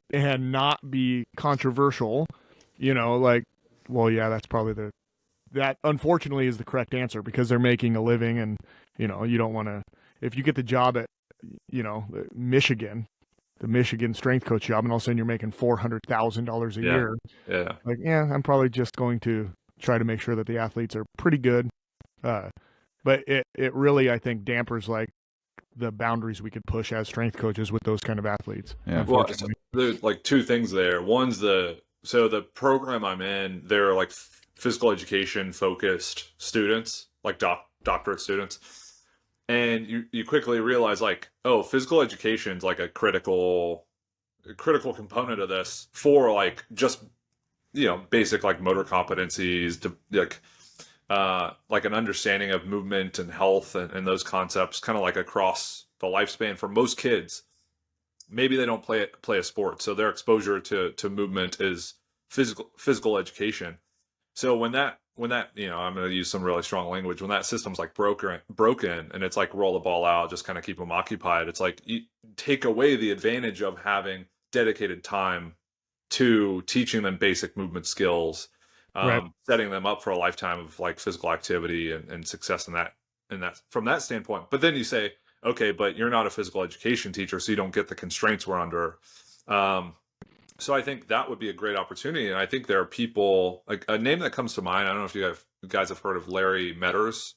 not be controversial, like, well, yeah, that's probably that unfortunately is the correct answer, because they're making a living, and you don't want to, if you get the job at Michigan, the Michigan strength coach job, and all of a sudden you're making $400,000 a year. Yeah. Like, yeah, I'm probably just going to try to make sure that the athletes are pretty good. But it really, I think, dampers like the boundaries we could push as strength coaches with those kind of athletes. Yeah. Well, there's like two things there. One's the program I'm in, they're like physical education focused students, like doctorate students. And you quickly realize like, oh, physical education is like a critical component of this for like just, basic like motor competencies, to like an understanding of movement and health and those concepts kind of like across the lifespan for most kids. Maybe they don't play a sport, so their exposure to movement is physical education. So when that I'm going to use some really strong language, when that system's like broken and it's like roll the ball out, just kind of keep them occupied, it's like you take away the advantage of having dedicated time to teaching them basic movement skills, Right. setting them up for a lifetime of like physical activity and success in that from that standpoint. But then you say, okay, but you're not a physical education teacher, so you don't get the constraints we're under. So I think that would be a great opportunity. And I think there are people, like a name that comes to mind, I don't know if you guys have heard of Larry Metters.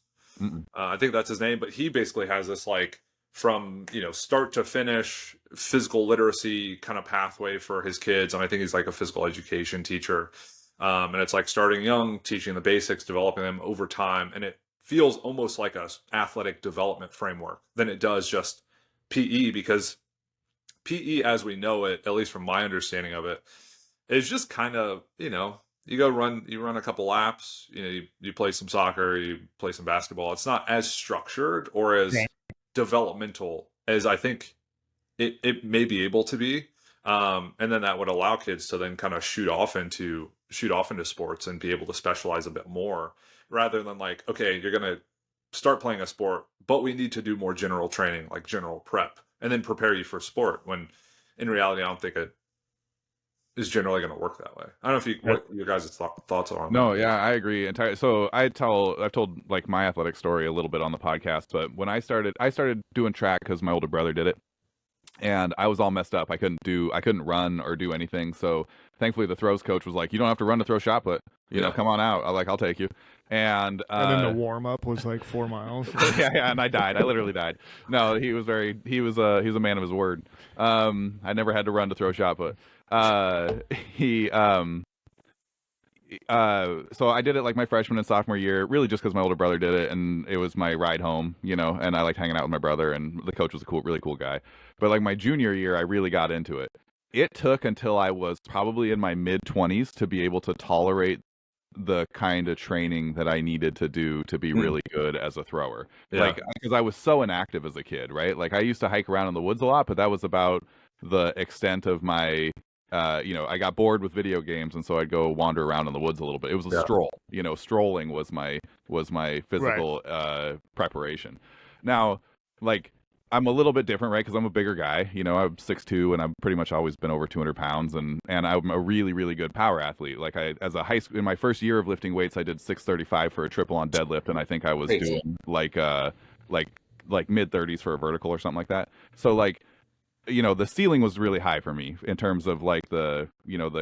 I think that's his name, but he basically has this like from, start to finish physical literacy kind of pathway for his kids. And I think he's like a physical education teacher. And it's like starting young, teaching the basics, developing them over time. And it feels almost like a athletic development framework than it does just PE, because PE as we know it, at least from my understanding of it, is just kind of, you run a couple laps, you play some soccer, you play some basketball. It's not as structured or as developmental as I think it may be able to be. And then that would allow kids to then kind of shoot off into sports and be able to specialize a bit more, rather than like, okay, you're going to start playing a sport, but we need to do more general training, like general prep, and then prepare you for sport, when in reality, I don't think it is generally going to work that way. I don't know what your guys' thoughts are on that. No, yeah, I agree entirely. So I've told like my athletic story a little bit on the podcast, but when I started doing track because my older brother did it. and I was all messed up. I couldn't run or do anything. So thankfully the throws coach was like, you don't have to run to throw shot put, come on out. I'll take you. And then the warm up was like 4 miles. yeah, and I died. I literally died. No, he was a man of his word. I never had to run to throw shot put. He so I did it like my freshman and sophomore year, really just because my older brother did it, and it was my ride home, and I liked hanging out with my brother, and the coach was a really cool guy. But like my junior year, I really got into it. It took until I was probably in my mid-20s to be able to tolerate the kind of training that I needed to do to be really good as a thrower. Like, because I was so inactive as a kid, right? Like I used to hike around in the woods a lot, but that was about the extent of my I got bored with video games, and so I'd go wander around in the woods a little bit. It was a stroll. Strolling was my physical preparation. Now, like, I'm a little bit different, right? Because I'm a bigger guy. I'm 6'2", and I've pretty much always been over 200 pounds, and I'm a really, really good power athlete. Like as a high school, in my first year of lifting weights, I did 635 for a triple on deadlift, and I think I was doing like mid 30s for a vertical or something like that. So like, the ceiling was really high for me in terms of like the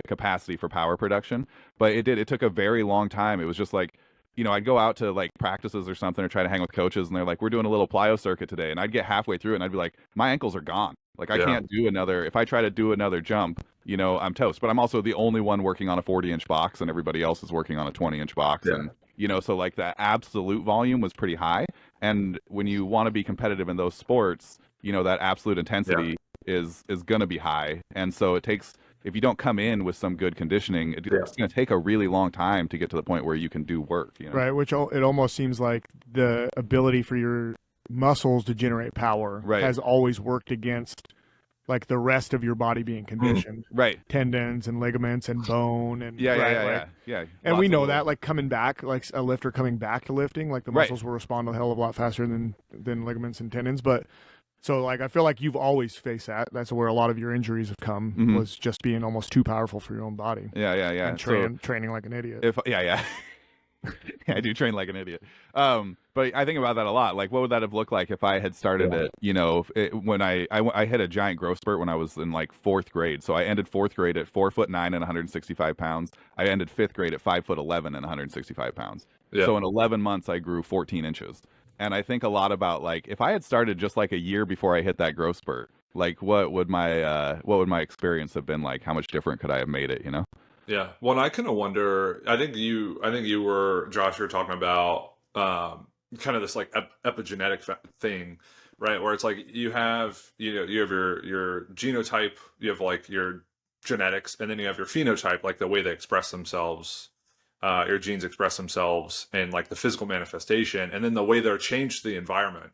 capacity for power production, but it took a very long time. It was just like, I'd go out to like practices or something or try to hang with coaches, and they're like, we're doing a little plyo circuit today. And I'd get halfway through it and I'd be like, my ankles are gone. Like I can't do if I try to do another jump, I'm toast. But I'm also the only one working on a 40-inch box, and everybody else is working on a 20-inch box. And, so like the absolute volume was pretty high. And when you want to be competitive in those sports, that absolute intensity is going to be high. And so it takes, if you don't come in with some good conditioning, it's going to take a really long time to get to the point where you can do work. Right, which it almost seems like the ability for your muscles to generate power has always worked against like the rest of your body being conditioned. Right. Tendons and ligaments and bone and yeah. And we know that, like, coming back, like a lifter coming back to lifting, like the muscles will respond a hell of a lot faster than ligaments and tendons. But so, like, I feel like you've always faced that. That's where a lot of your injuries have come, was just being almost too powerful for your own body. Yeah. And training like an idiot. I do train like an idiot. But I think about that a lot. Like, what would that have looked like if I had started when I hit a giant growth spurt when I was in like 4th grade. So I ended 4th grade at 4'9" and 165 pounds. I ended 5th grade at 5'11" and 165 pounds. Yeah. So in 11 months, I grew 14 inches. And I think a lot about, like, if I had started just like a year before I hit that growth spurt, like what would my experience have been like? How much different could I have made it, Yeah. Well, and I kind of wonder, I think you were, Josh, you were talking about kind of this like epigenetic thing, right? Where it's like you have your genotype, you have like your genetics, and then you have your phenotype, like the way they express themselves. Your genes express themselves and like the physical manifestation, and then the way they're changed to the environment.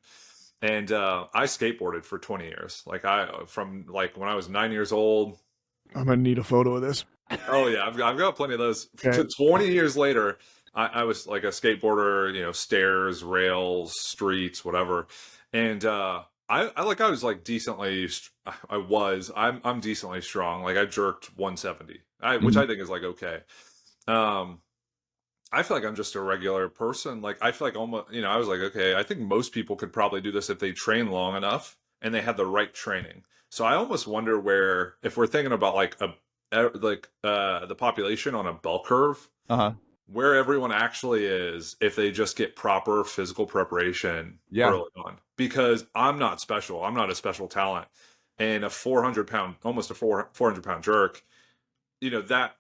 And I skateboarded for 20 years. Like from like when I was 9 years old. I'm gonna need a photo of this. Oh yeah, I've got plenty of those. Okay. 20 years later, I was like a skateboarder, stairs, rails, streets, whatever. And I'm decently strong. Like I jerked 170, which I think is like okay. I feel like I'm just a regular person. Like I feel like almost, I was like, okay, I think most people could probably do this if they train long enough and they had the right training. So I almost wonder where, if we're thinking about like the population on a bell curve, where everyone actually is if they just get proper physical preparation early on. Because I'm not special. I'm not a special talent. And a 400-pound, almost a 400-pound jerk, that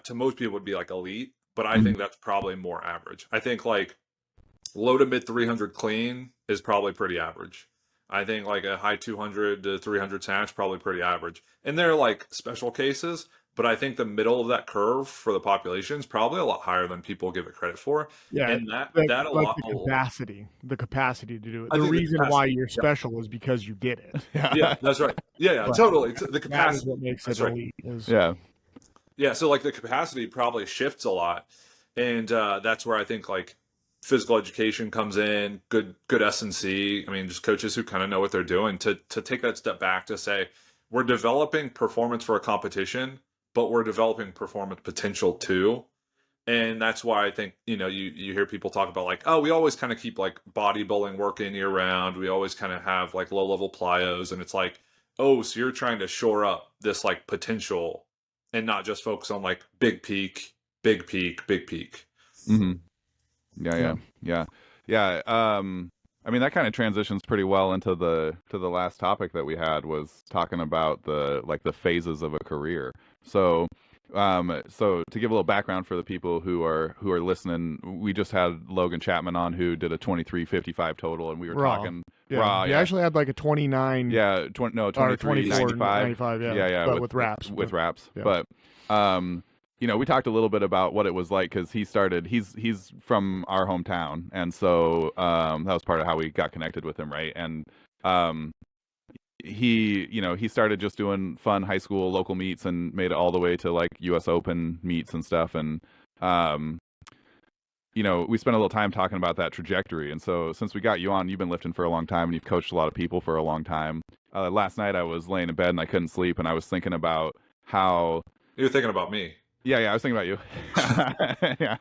to most people would be like elite. But I think that's probably more average. I think like low to mid 300 clean is probably pretty average. I think like a high 200 to 300 snatch probably pretty average. And they're like special cases, but I think the middle of that curve for the population is probably a lot higher than people give it credit for. Yeah, and the capacity to do it. The reason why you're special is because you did it. Yeah, that's right. Yeah, totally. The capacity. That is what makes it elite. Yeah, so like the capacity probably shifts a lot, and that's where I think like physical education comes in, good S&C. I mean, just coaches who kind of know what they're doing to take that step back to say we're developing performance for a competition, but we're developing performance potential too. And that's why I think you hear people talk about like, oh, we always kind of keep like bodybuilding work in year round. We always kind of have like low level plyos, and it's like oh, so you're trying to shore up this like potential and not just focus on like big peak, big peak, big peak. Mm-hmm. Yeah. I mean, that kind of transitions pretty well into the last topic that we had, was talking about the phases of a career. So, so to give a little background for the people who are listening, we just had Logan Chapman on, who did a 23:55 total, and we were talking raw. He actually had like a 29. Yeah, 23:95. Yeah, but with wraps. With wraps. Yeah. But we talked a little bit about what it was like, because he's from our hometown, and so that was part of how we got connected with him, right? And he started just doing fun high school local meets and made it all the way to like US Open meets and stuff. And we spent a little time talking about that trajectory. And so since we got you on, you've been lifting for a long time and you've coached a lot of people for a long time. Last night I was laying in bed and I couldn't sleep, and I was thinking about how... You were thinking about me. Yeah, I was thinking about you. Yeah.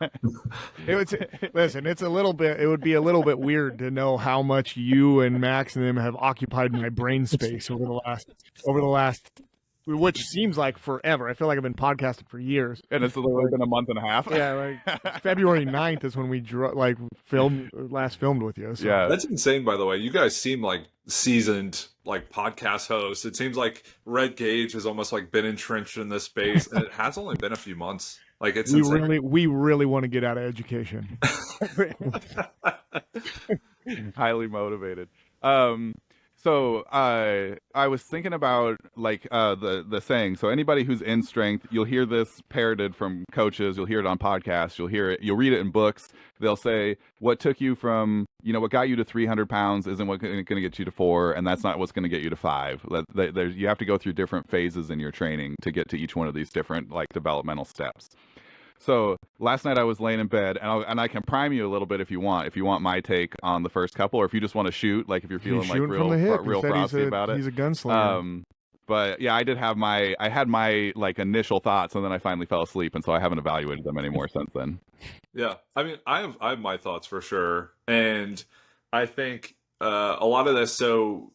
Listen, it would be a little bit weird to know how much you and Max and them have occupied my brain space over the last, which seems like forever. I feel like I've been podcasting for years. And it's literally been a month and a half. Yeah, like February 9th is when we last filmed with you. So. Yeah. That's insane, by the way. You guys seem like seasoned like podcast hosts. It seems like Red Gage has almost like been entrenched in this space, and it has only been a few months. Like we really want to get out of education. Highly motivated. So I was thinking about like the saying. So anybody who's in strength, you'll hear this parroted from coaches. You'll hear it on podcasts. You'll read it in books. They'll say, what took you from, what got you to 300 pounds isn't what's going to get you to 4, and that's not what's going to get you to 5. You have to go through different phases in your training to get to each one of these different like developmental steps. So last night I was laying in bed, and I can prime you a little bit if you want my take on the first couple, or if you just want to shoot, like if you're feeling like real frosty about it. He's a gunslinger. But yeah, I had my like initial thoughts, and then I finally fell asleep, and so I haven't evaluated them anymore since then. Yeah, I mean, I have my thoughts for sure, and I think a lot of this. So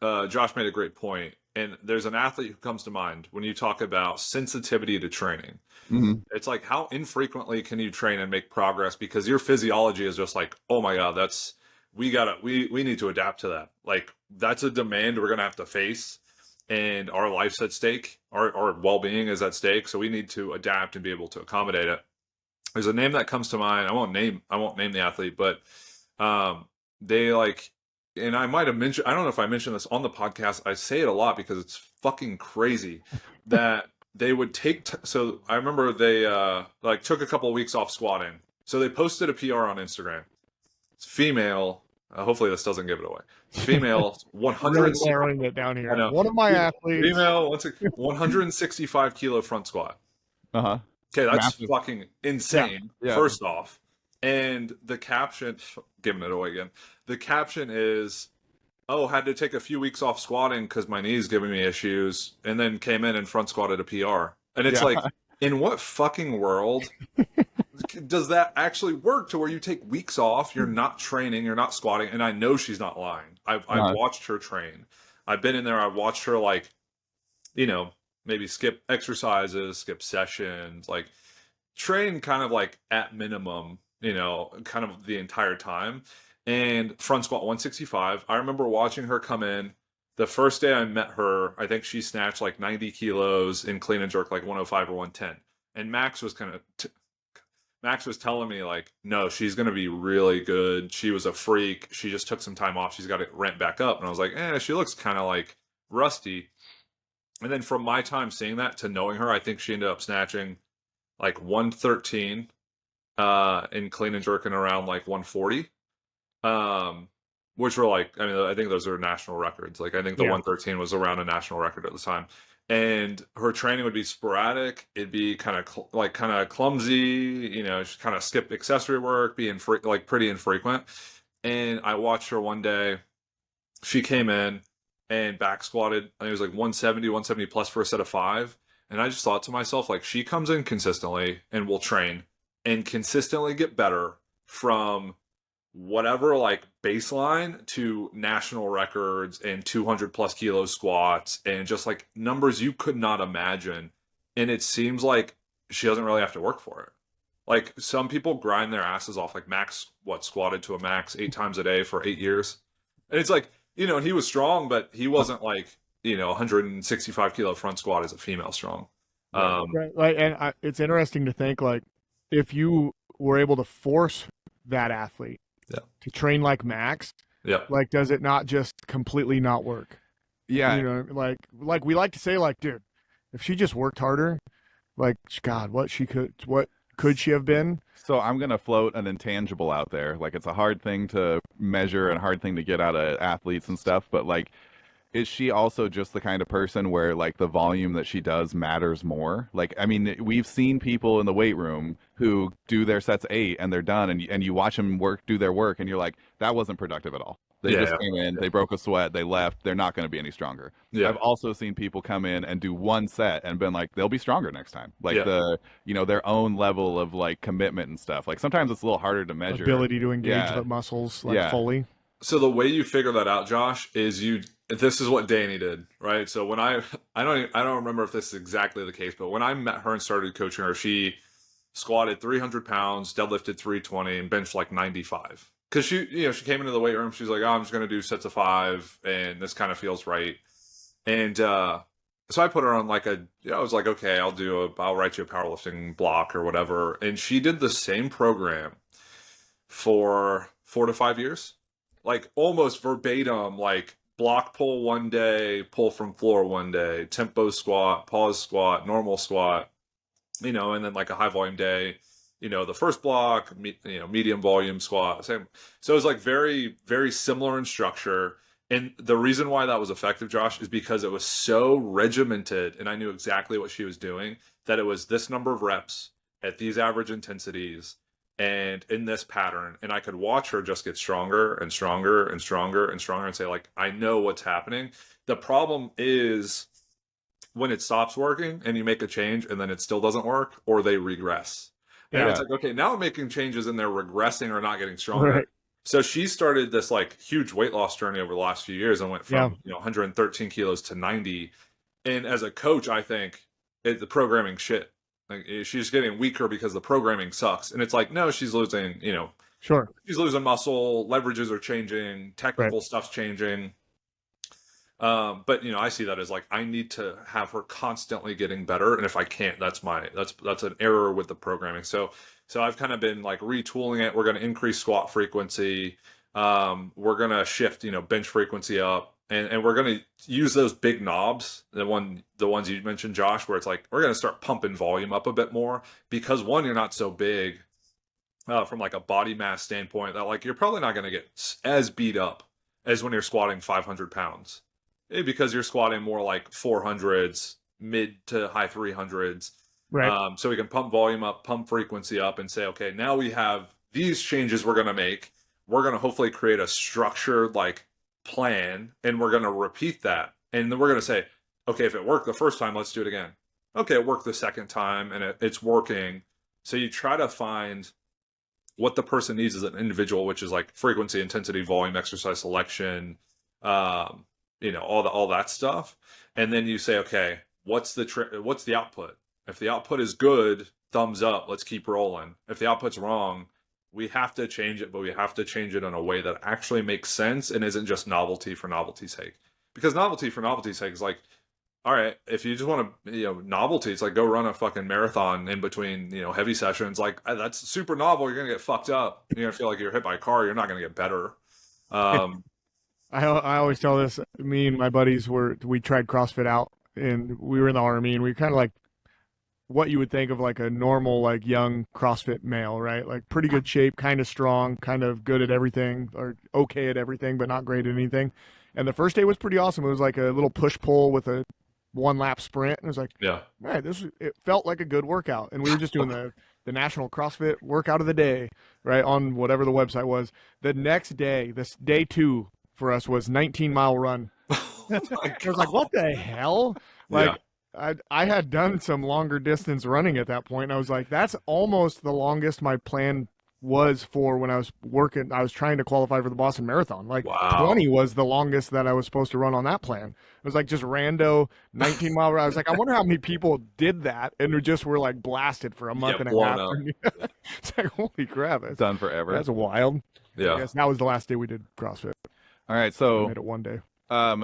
Josh made a great point, and there's an athlete who comes to mind when you talk about sensitivity to training. Mm-hmm. It's like, how infrequently can you train and make progress, because your physiology is just like, oh my God, we need to adapt to that. Like, that's a demand we're going to have to face, and our life's at stake, our well-being is at stake. So we need to adapt and be able to accommodate it. There's a name that comes to mind. I won't name the athlete, but they like, and I might have mentioned, I don't know if I mentioned this on the podcast. I say it a lot because it's fucking crazy that they would take, so I remember they like took a couple of weeks off squatting. So they posted a PR on Instagram. It's female. Hopefully this doesn't give it away. It's female, 100. Narrowing it down here. One of my athletes. Female, 165 kilo front squat. Uh-huh. Okay, that's Massive. Fucking insane. Yeah. First off. And the caption, giving it away again. The caption is, oh, had to take a few weeks off squatting because my knee's giving me issues, and then came in and front squatted a PR. And it's like, in what fucking world does that actually work, to where you take weeks off, you're not training, you're not squatting? And I know she's not lying. I've watched her train. I've been in there. I've watched her, like, maybe skip exercises, skip sessions, like train kind of like at minimum, kind of the entire time. And front squat 165. I remember watching her come in. The first day I met her, I think she snatched like 90 kilos in clean and jerk, like 105 or 110. And Max was Max was telling me, like, no, she's going to be really good. She was a freak. She just took some time off. She's got to ramp back up. And I was like, she looks kind of like rusty. And then from my time seeing that to knowing her, I think she ended up snatching like 113 in clean and jerking around like 140. Which were like, I think those are national records. Like, I think the 113 was around a national record at the time. And her training would be sporadic. It'd be kind of clumsy, she'd kind of skip accessory work, being pretty infrequent. And I watched her one day. She came in and back squatted. I think it was like 170 plus for a set of 5. And I just thought to myself, like, she comes in consistently and will train and consistently get better from whatever like baseline to national records and 200 plus kilo squats and just like numbers you could not imagine. And it seems like she doesn't really have to work for it. Like some people grind their asses off, like Max, squatted to a max 8 times a day for 8 years. And it's like, and he was strong, but he wasn't like, 165 kilo front squat as a female strong. Right. Like, and it's interesting to think like if you were able to force that athlete to train like Max, like does it not just completely not work? Yeah. Like we like to say like, dude, if she just worked harder, like God, what could she have been? So I'm going to float an intangible out there. Like it's a hard thing to measure and a hard thing to get out of athletes and stuff, but like is she also just the kind of person where like the volume that she does matters more? Like, I mean, we've seen people in the weight room who do their sets 8 and they're done, and you watch them do their work, and you're like, that wasn't productive at all. They just came in, they broke a sweat, they left. They're not going to be any stronger. I've also seen people come in and do one set and been like, they'll be stronger next time. Like their own level of like commitment and stuff. Like sometimes it's a little harder to measure. Ability to engage the muscles fully. So the way you figure that out, Josh, is this is what Danny did, right? So when I don't remember if this is exactly the case, but when I met her and started coaching her, she squatted 300 pounds, deadlifted 320, and benched like 95. Because she came into the weight room, she's like, oh, I'm just going to do sets of 5, and this kind of feels right. And so I put her on like I was like, okay, I'll write you a powerlifting block or whatever. And she did the same program for 4 to 5 years. Like almost verbatim, like block pull one day, pull from floor one day, tempo squat, pause squat, normal squat, and then like a high volume day, the first block, medium volume squat, same. So it was like very, very similar in structure. And the reason why that was effective, Josh, is because it was so regimented and I knew exactly what she was doing, that it was this number of reps at these average intensities and in this pattern, and I could watch her just get stronger and stronger and stronger and stronger and say like, I know what's happening. The problem is when it stops working and you make a change and then it still doesn't work, or they regress. And it's like, okay, now I'm making changes and they're regressing or not getting stronger. Right. So she started this like huge weight loss journey over the last few years and went from 113 kilos to 90. And as a coach, I think the programming shit. Like she's getting weaker because the programming sucks. And it's like, no, she's losing, she's losing muscle, leverages are changing, technical stuff's changing. But I see that as like, I need to have her constantly getting better. And if I can't, that's an error with the programming. So I've kind of been like retooling it. We're going to increase squat frequency. We're going to shift, bench frequency up. And we're going to use those big knobs, the ones you mentioned, Josh, where it's like, we're going to start pumping volume up a bit more because one, you're not so big from like a body mass standpoint that like, you're probably not going to get as beat up as when you're squatting 500 pounds because you're squatting more like 400s, mid to high 300s. Right. So we can pump volume up, pump frequency up and say, okay, now we have these changes we're going to make. We're going to hopefully create a structured like plan, and we're going to repeat that, and then we're going to say, okay, if it worked the first time, let's do it again. Okay, it worked the second time and it's working. So you try to find what the person needs as an individual, which is like frequency, intensity, volume, exercise selection, all that stuff, and then you say, okay, what's the output? If the output is good, thumbs up, let's keep rolling. If the output's wrong, we have to change it, but we have to change it in a way that actually makes sense and isn't just novelty for novelty's sake. Because novelty for novelty's sake is like, all right, if you just want to, novelty, it's like go run a fucking marathon in between, heavy sessions. Like that's super novel. You're going to get fucked up. You're going to feel like you're hit by a car. You're not going to get better. I always tell this, me and my buddies we tried CrossFit out and we were in the Army and we kind of like what you would think of like a normal, like young CrossFit male, right? Like pretty good shape, kind of strong, kind of good at everything or okay at everything, but not great at anything. And the first day was pretty awesome. It was like a little push pull with a 1-lap sprint. And it was like, man, it felt like a good workout. And we were just doing the national CrossFit workout of the day, right? On whatever the website was. The next day, this day 2 for us was 19-mile run. I was like, what the hell? Like, I had done some longer distance running at that point, and I was like, that's almost the longest my plan was for when I was working. I was trying to qualify for the Boston Marathon. Like Wow. 20 was the longest that I was supposed to run on that plan. It was like just rando 19-mile. I was like, I wonder how many people did that and just were like blasted for a month and a blown half. up. It's like, holy crap, Done forever. that's wild. I Yeah. guess that was the last day we did CrossFit. All right, I so made it one day.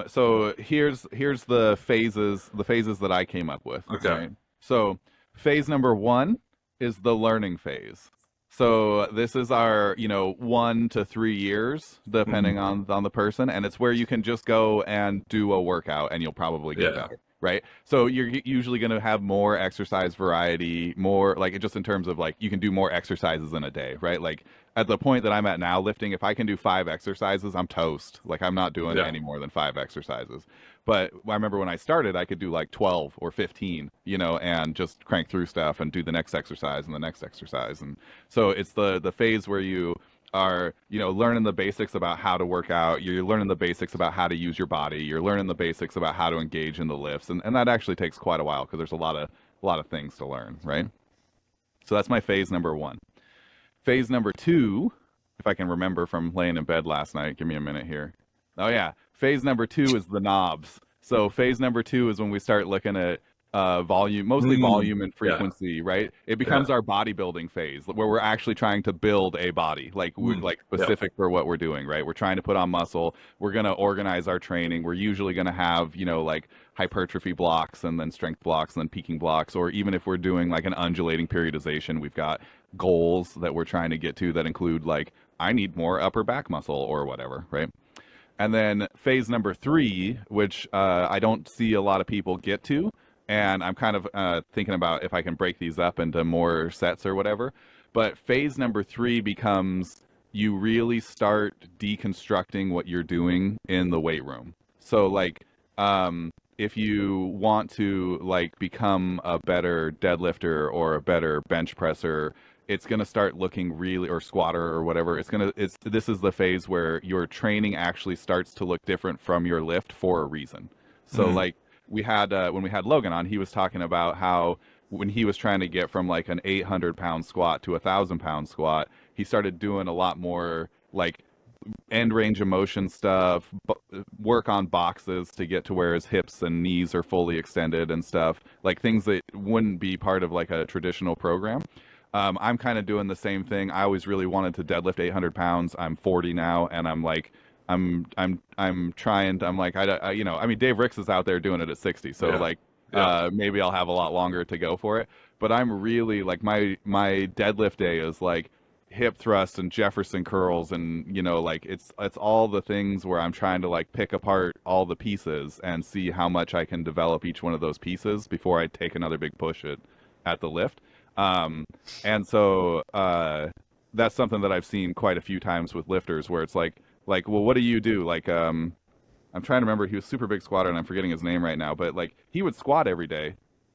so here's the phases that I came up with. Okay. Right? So phase number 1 is the learning phase. So this is our 1 to 3 years, depending on the person, and it's where you can just go and do a workout and you'll probably get better. Right. So you're usually going to have more exercise variety, more like just in terms of like you can do more exercises in a day. Right. Like at the point that I'm at now lifting, if I can do 5 exercises, I'm toast. Like I'm not doing any more than 5 exercises. But I remember when I started, I could do like 12 or 15, and just crank through stuff and do the next exercise and the next exercise. And so it's the phase where you are learning the basics about how to work out. You're learning the basics about how to use your body. You're learning the basics about how to engage in the lifts, and that actually takes quite a while because there's a lot of things to learn, right? So that's my phase number 1. Phase number 2, if I can remember from laying in bed last night, give me a minute here. Oh yeah, phase number 2 is the knobs. So phase number 2 is when we start looking at volume, mostly volume and frequency, right? It becomes our bodybuilding phase where we're actually trying to build a body, like like specific for what we're doing, right? We're trying to put on muscle. We're going to organize our training. We're usually going to have, like hypertrophy blocks and then strength blocks and then peaking blocks, or even if we're doing like an undulating periodization, we've got goals that we're trying to get to that include like, I need more upper back muscle or whatever, right? And then phase number 3, which I don't see a lot of people get to, and I'm kind of thinking about if I can break these up into more sets or whatever. But phase number 3 becomes you really start deconstructing what you're doing in the weight room. So like if you want to like become a better deadlifter or a better bench presser, it's going to start looking really, or squatter or whatever. This is the phase where your training actually starts to look different from your lift for a reason. So like we had, when we had Logan on, he was talking about how when he was trying to get from like an 800-pound squat to a 1,000-pound squat, he started doing a lot more like end range of motion stuff, work on boxes to get to where his hips and knees are fully extended and stuff, like things that wouldn't be part of like a traditional program. I'm kind of doing the same thing. I always really wanted to deadlift 800 pounds. I'm 40 now, and I'm like, I'm trying to, I'm like, I mean, Dave Ricks is out there doing it at 60. So like, maybe I'll have a lot longer to go for it, but I'm really like, my deadlift day is like hip thrusts and Jefferson curls. And, like it's all the things where I'm trying to like pick apart all the pieces and see how much I can develop each one of those pieces before I take another big push at the lift. And so, that's something that I've seen quite a few times with lifters where it's like, well, what do you do? Like, I'm trying to remember, he was a super big squatter and I'm forgetting his name right now, but like he would squat every day.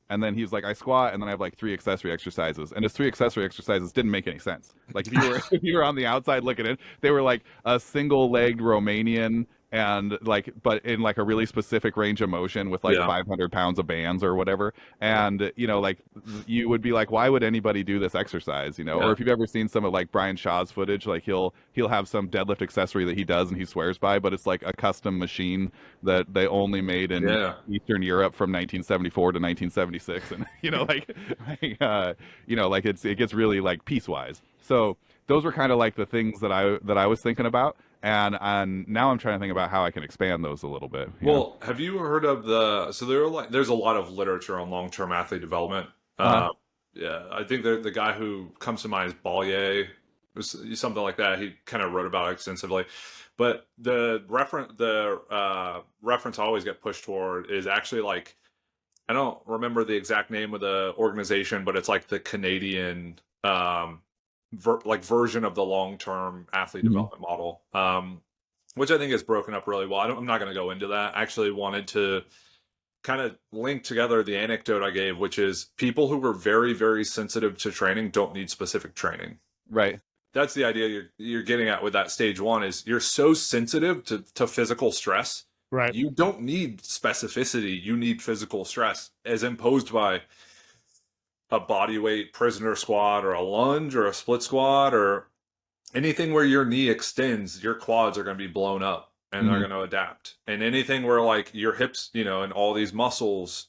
And then he's like, I squat and then I have like 3 accessory exercises. And his 3 accessory exercises didn't make any sense. Like if you were on the outside looking in, they were like a single-legged Romanian and like, but in like a really specific range of motion with like 500 pounds of bands or whatever. And, like you would be like, why would anybody do this exercise? Or if you've ever seen some of like Brian Shaw's footage, like he'll have some deadlift accessory that he does and he swears by, but it's like a custom machine that they only made in Eastern Europe from 1974 to 1976. And, it gets really like piecewise. So those were kind of like the things that I was thinking about. And now I'm trying to think about how I can expand those a little bit. Well, have you heard of there's a lot of literature on long-term athlete development. I think the guy who comes to mind is Ballier, something like that. He kind of wrote about it extensively. But the reference I always get pushed toward is actually like, I don't remember the exact name of the organization, but it's like the Canadian version of the long-term athlete development model, which I think is broken up really well. I'm not going to go into that. I actually wanted to kind of link together the anecdote I gave, which is people who were very, very sensitive to training don't need specific training. Right. That's the idea you're getting at with that stage 1 is you're so sensitive to physical stress. Right. You don't need specificity. You need physical stress as imposed by a body weight prisoner squat or a lunge or a split squat or anything where your knee extends, your quads are going to be blown up and they're Mhm. going to adapt. And anything where like your hips, and all these muscles,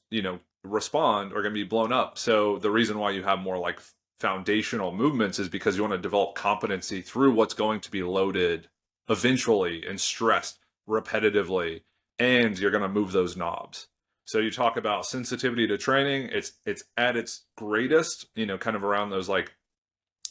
respond are going to be blown up. So the reason why you have more like foundational movements is because you want to develop competency through what's going to be loaded eventually and stressed repetitively, and you're going to move those knobs. So you talk about sensitivity to training, it's at its greatest, kind of around those like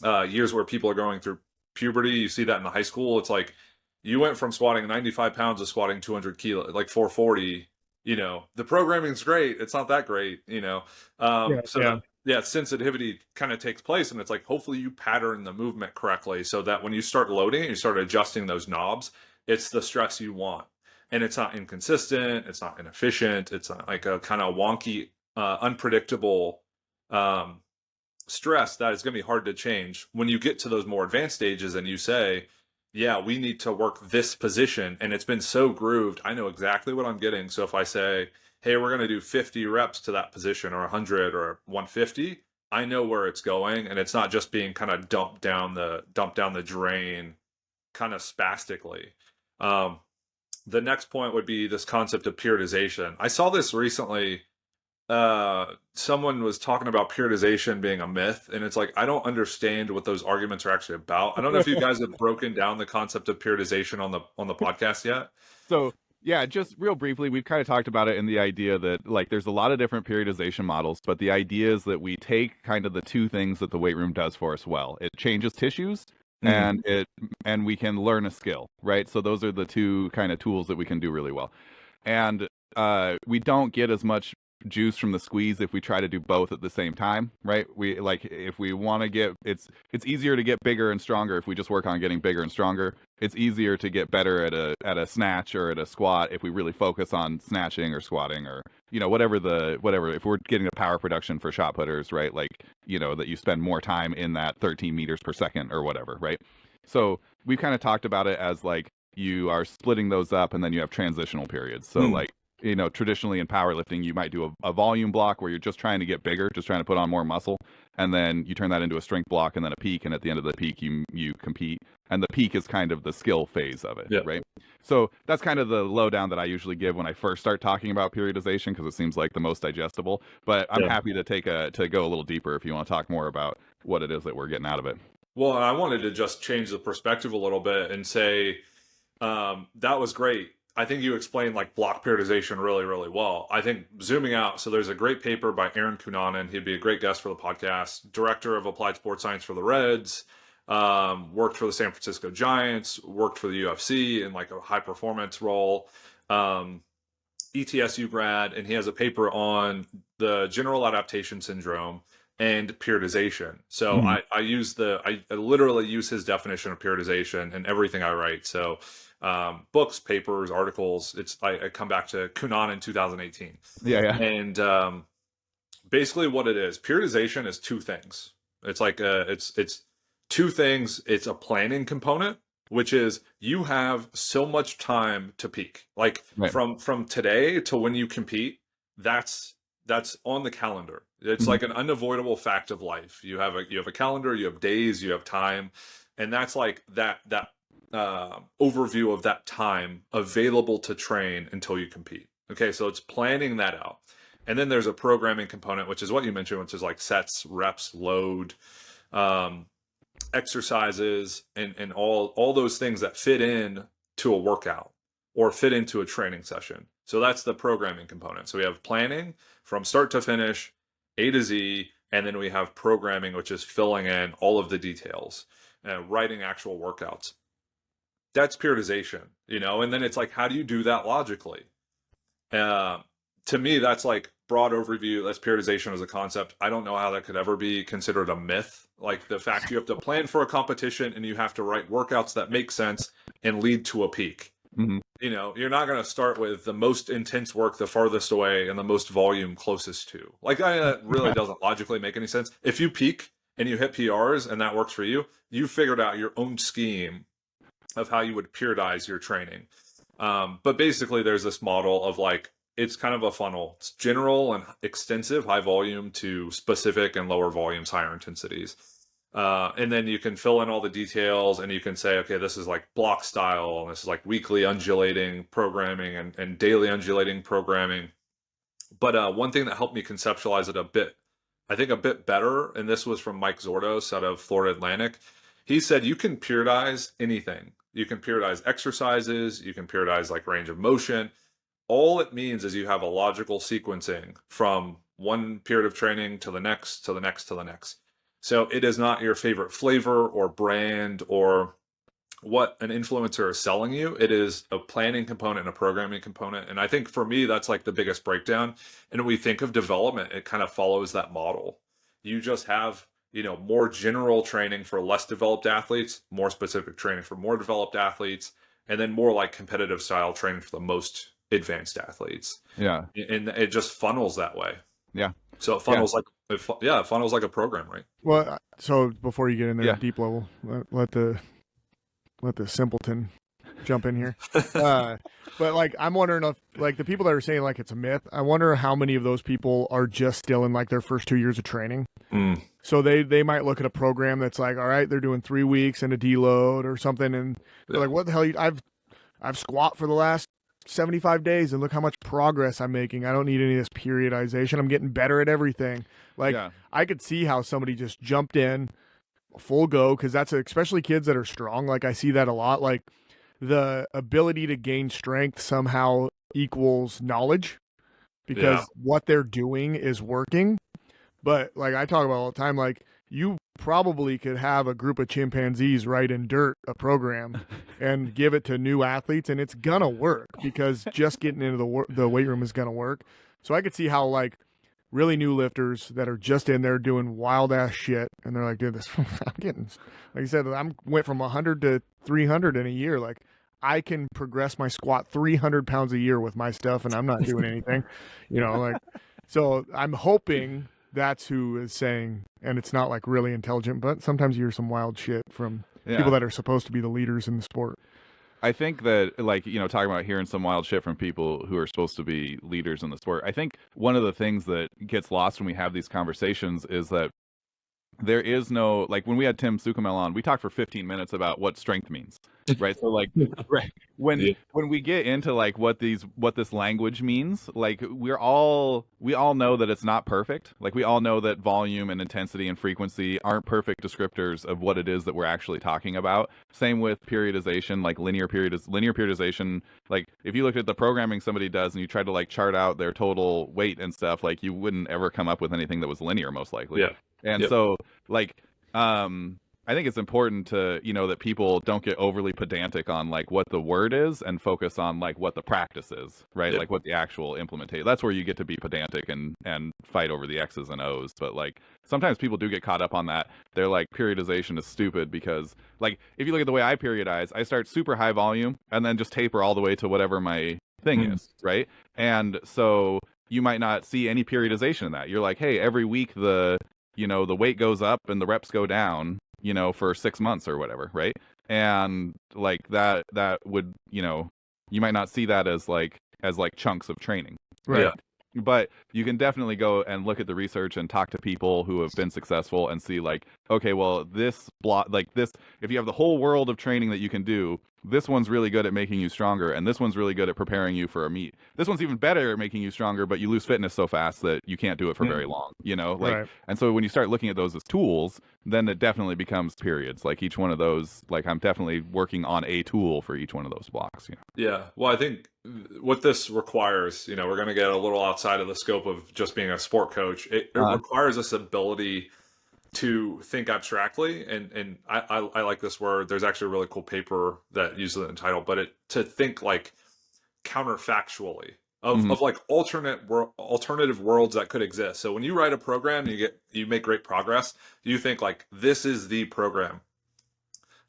years where people are going through puberty. You see that in the high school. It's like you went from squatting 95 pounds to squatting 200 kilo, like 440. The programming's great. It's not that great. Yeah, So yeah. that sensitivity kind of takes place, and it's like hopefully you pattern the movement correctly so that when you start loading and you start adjusting those knobs, it's the stress you want, and it's not inconsistent. It's not inefficient. It's not like a kind of wonky, unpredictable. Stress that is going to be hard to change when you get to those more advanced stages and you say, yeah, we need to work this position, and it's been so grooved, I know exactly what I'm getting. So if I say, hey, we're going to do 50 reps to that position, or 100 or 150, I know where it's going, and it's not just being kind of dumped down the drain kind of spastically. The next point would be this concept of periodization. I saw this recently. Someone was talking about periodization being a myth, and it's like I don't understand what those arguments are actually about. I don't know if you guys have broken down the concept of periodization on the podcast yet. So yeah, just real briefly, we've kind of talked about it in the idea that like there's a lot of different periodization models, but the idea is that we take kind of the two things that the weight room does for us well. It changes tissues and we can learn a skill, right? So those are the two kind of tools that we can do really well. And we don't get as much juice from the squeeze if we try to do both at the same time, right? We like if we want to get it's easier to get bigger and stronger if we just work on getting bigger and stronger. It's easier to get better at a snatch or at a squat if we really focus on snatching or squatting or whatever if we're getting a power production for shot putters, right? Like that you spend more time in that 13 meters per second or whatever, right? So we've kind of talked about it as like you are splitting those up and then you have transitional periods. So like traditionally in powerlifting, you might do a volume block where you're just trying to get bigger, just trying to put on more muscle. And then you turn that into a strength block and then a peak. And at the end of the peak, you compete. And the peak is kind of the skill phase of it, right? So that's kind of the lowdown that I usually give when I first start talking about periodization, because it seems like the most digestible. But I'm happy to to go a little deeper if you want to talk more about what it is that we're getting out of it. Well, I wanted to just change the perspective a little bit and say that was great. I think you explained like block periodization really, really well. I think zooming out, so there's a great paper by Aaron Cunanan. He'd be a great guest for the podcast. Director of Applied Sports Science for the Reds, worked for the San Francisco Giants, worked for the UFC in like a high performance role. ETSU grad, and he has a paper on the general adaptation syndrome and periodization. So I literally use his definition of periodization in everything I write. So books, papers, articles. I come back to Cunanan in 2018. Yeah. And basically, what it is, periodization is two things. It's like it's two things. It's a planning component, which is you have so much time to peak. Like from today to when you compete, that's on the calendar. It's like an unavoidable fact of life. You have a calendar, you have days, you have time, and that's like that overview of that time available to train until you compete. Okay, so it's planning that out. And then there's a programming component, which is what you mentioned, which is like sets, reps, load, exercises, and all those things that fit in to a workout or fit into a training session. So that's the programming component. So we have planning from start to finish, A to Z, and then we have programming, which is filling in all of the details, writing actual workouts. That's periodization, and then it's like, how do you do that logically? To me, that's like broad overview. That's periodization as a concept. I don't know how that could ever be considered a myth. Like the fact you have to plan for a competition and you have to write workouts that make sense and lead to a peak. You're not going to start with the most intense work the farthest away and the most volume closest to. Like that really doesn't logically make any sense. If you peak and you hit PRs and that works for you, you figured out your own scheme of how you would periodize your training. But basically there's this model of like, it's kind of a funnel. It's general and extensive, high volume to specific and lower volumes, higher intensities. And then you can fill in all the details, and you can say, okay, this is like block style, and this is like weekly undulating programming and daily undulating programming. But one thing that helped me conceptualize it I think a bit better, and this was from Mike Zordos out of Florida Atlantic. He said you can periodize anything. You can periodize exercises, you can periodize like range of motion. All it means is you have a logical sequencing from one period of training to the next, to the next, to the next. So it is not your favorite flavor or brand or what an influencer is selling you. It is a planning component and a programming component. And I think for me, that's like the biggest breakdown. And when we think of development, it kind of follows that model. You just have, more general training for less developed athletes, more specific training for more developed athletes, and then more like competitive style training for the most advanced athletes. Yeah. And it just funnels that way. Yeah. So it funnels it funnels like a program, right? Well, so before you get in there, Yeah. deep level, let the simpleton jump in here. But like, I'm wondering if like the people that are saying like it's a myth, I wonder how many of those people are just still in like their first 2 years of training. So they might look at a program that's like, all right, they're doing 3 weeks and a deload or something, and they're like, what the hell? I've squat for the last 75 days and look how much progress I'm making. I don't need any of this periodization. I'm getting better at everything. Like, I could see how somebody just jumped in full go, because that's especially kids that are strong. Like, I see that a lot. Like, the ability to gain strength somehow equals knowledge, because what they're doing is working. But like I talk about all the time, like, you probably could have a group of chimpanzees write in dirt a program and give it to new athletes, and it's gonna work, because just getting into the weight room is gonna work. So I could see how like really new lifters that are just in there doing wild ass shit, and they're like, dude, this I'm getting, like I said, went from 100 to 300 in a year. Like, I can progress my squat 300 pounds a year with my stuff, and I'm not doing anything, like. So I'm hoping that's who is saying, and it's not like really intelligent, but sometimes you hear some wild shit from people that are supposed to be the leaders in the sport. I think that, like, talking about hearing some wild shit from people who are supposed to be leaders in the sport, I think one of the things that gets lost when we have these conversations is that there is no, like, when we had Tim Sukamel on, we talked for 15 minutes about what strength means, right? So like, right, when we get into like what this language means, like, we all know that it's not perfect. Like, we all know that volume and intensity and frequency aren't perfect descriptors of what it is that we're actually talking about. Same with periodization, like linear periodization. Like, if you looked at the programming somebody does and you tried to like chart out their total weight and stuff, like, you wouldn't ever come up with anything that was linear, most likely. Yeah. And so, like, I think it's important to, that people don't get overly pedantic on like what the word is and focus on like what the practice is, right? Yep. Like what the actual implementation. That's where you get to be pedantic and fight over the X's and O's. But like, sometimes people do get caught up on that. They're like, periodization is stupid because, like, if you look at the way I periodize, I start super high volume and then just taper all the way to whatever my thing is, right? And so you might not see any periodization in that. You're like, hey, every week the weight goes up and the reps go down, for 6 months or whatever, right? And like that would, you might not see that as like chunks of training, right? Yeah. But you can definitely go and look at the research and talk to people who have been successful and see like, okay, well, this block, like this, if you have the whole world of training that you can do, this one's really good at making you stronger, and this one's really good at preparing you for a meet. This one's even better at making you stronger, but you lose fitness so fast that you can't do it for very long, like, Right. And so when you start looking at those as tools, then it definitely becomes periods. Like, each one of those, like, I'm definitely working on a tool for each one of those blocks. Yeah. Well, I think what this requires, we're going to get a little outside of the scope of just being a sport coach. It requires this ability to think abstractly, and I like this word. There's actually a really cool paper that uses it in the title, but to think like counterfactually of like alternative worlds that could exist. So when you write a program, you make great progress. You think like, this is the program.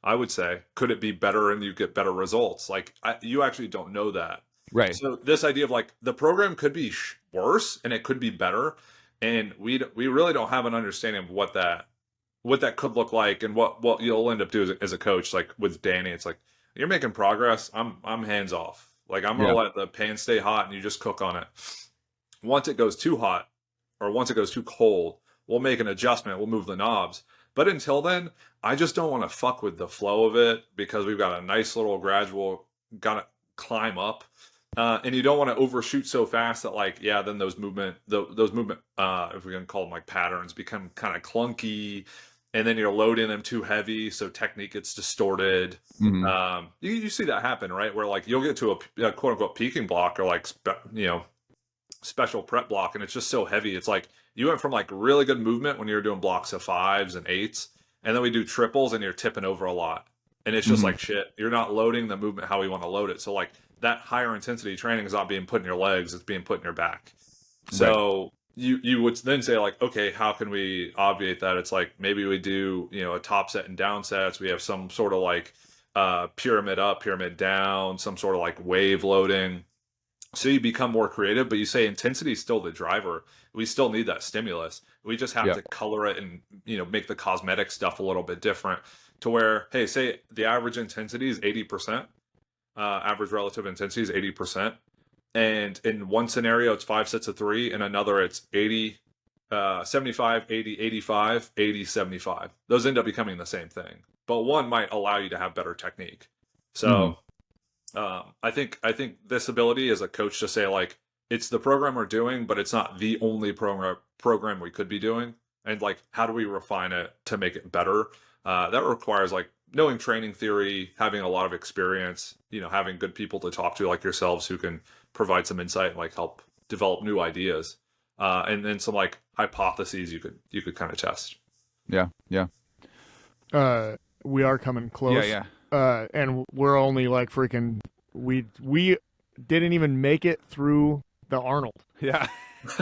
I would say, could it be better and you get better results? Like, you actually don't know that. Right. So this idea of like, the program could be worse and it could be better. And we really don't have an understanding of what that could look like, and what you'll end up doing as a coach. Like with Danny, it's like, you're making progress. I'm hands off. Like, I'm gonna let the pan stay hot and you just cook on it. Once it goes too hot or once it goes too cold, we'll make an adjustment. We'll move the knobs. But until then, I just don't want to fuck with the flow of it, because we've got a nice little gradual, gotta climb up. And you don't want to overshoot so fast that, like, yeah, then those movement, if we can call them like patterns, become kind of clunky, and then you're loading them too heavy, so technique gets distorted. Mm-hmm. You see that happen, right? Where like you'll get to a quote unquote peaking block, or like special prep block, and it's just so heavy. It's like you went from like really good movement when you were doing blocks of 5s and 8s, and then we do triples and you're tipping over a lot, and it's just Mm-hmm. like shit. You're not loading the movement how we want to load it. So like that higher intensity training is not being put in your legs; it's being put in your back. So you would then say like, okay, how can we obviate that? It's like maybe we do a top set and down sets. We have some sort of like pyramid up, pyramid down, some sort of like wave loading. So you become more creative, but you say intensity is still the driver. We still need that stimulus. We just have Yep. to color it and make the cosmetic stuff a little bit different, to where, hey, say the average intensity is 80%. Average relative intensity is 80%. And in one scenario, it's 5 sets of 3. In another, it's 80, 75, 80, 85, 80, 75. Those end up becoming the same thing. But one might allow you to have better technique. So I think this ability as a coach to say like, it's the program we're doing, but it's not the only program we could be doing. And like, how do we refine it to make it better? That requires like knowing training theory, having a lot of experience, having good people to talk to like yourselves who can provide some insight and like help develop new ideas. And then some like hypotheses you could kind of test. Yeah. We are coming close. Yeah. And we're only like freaking. We didn't even make it through the Arnold. Yeah.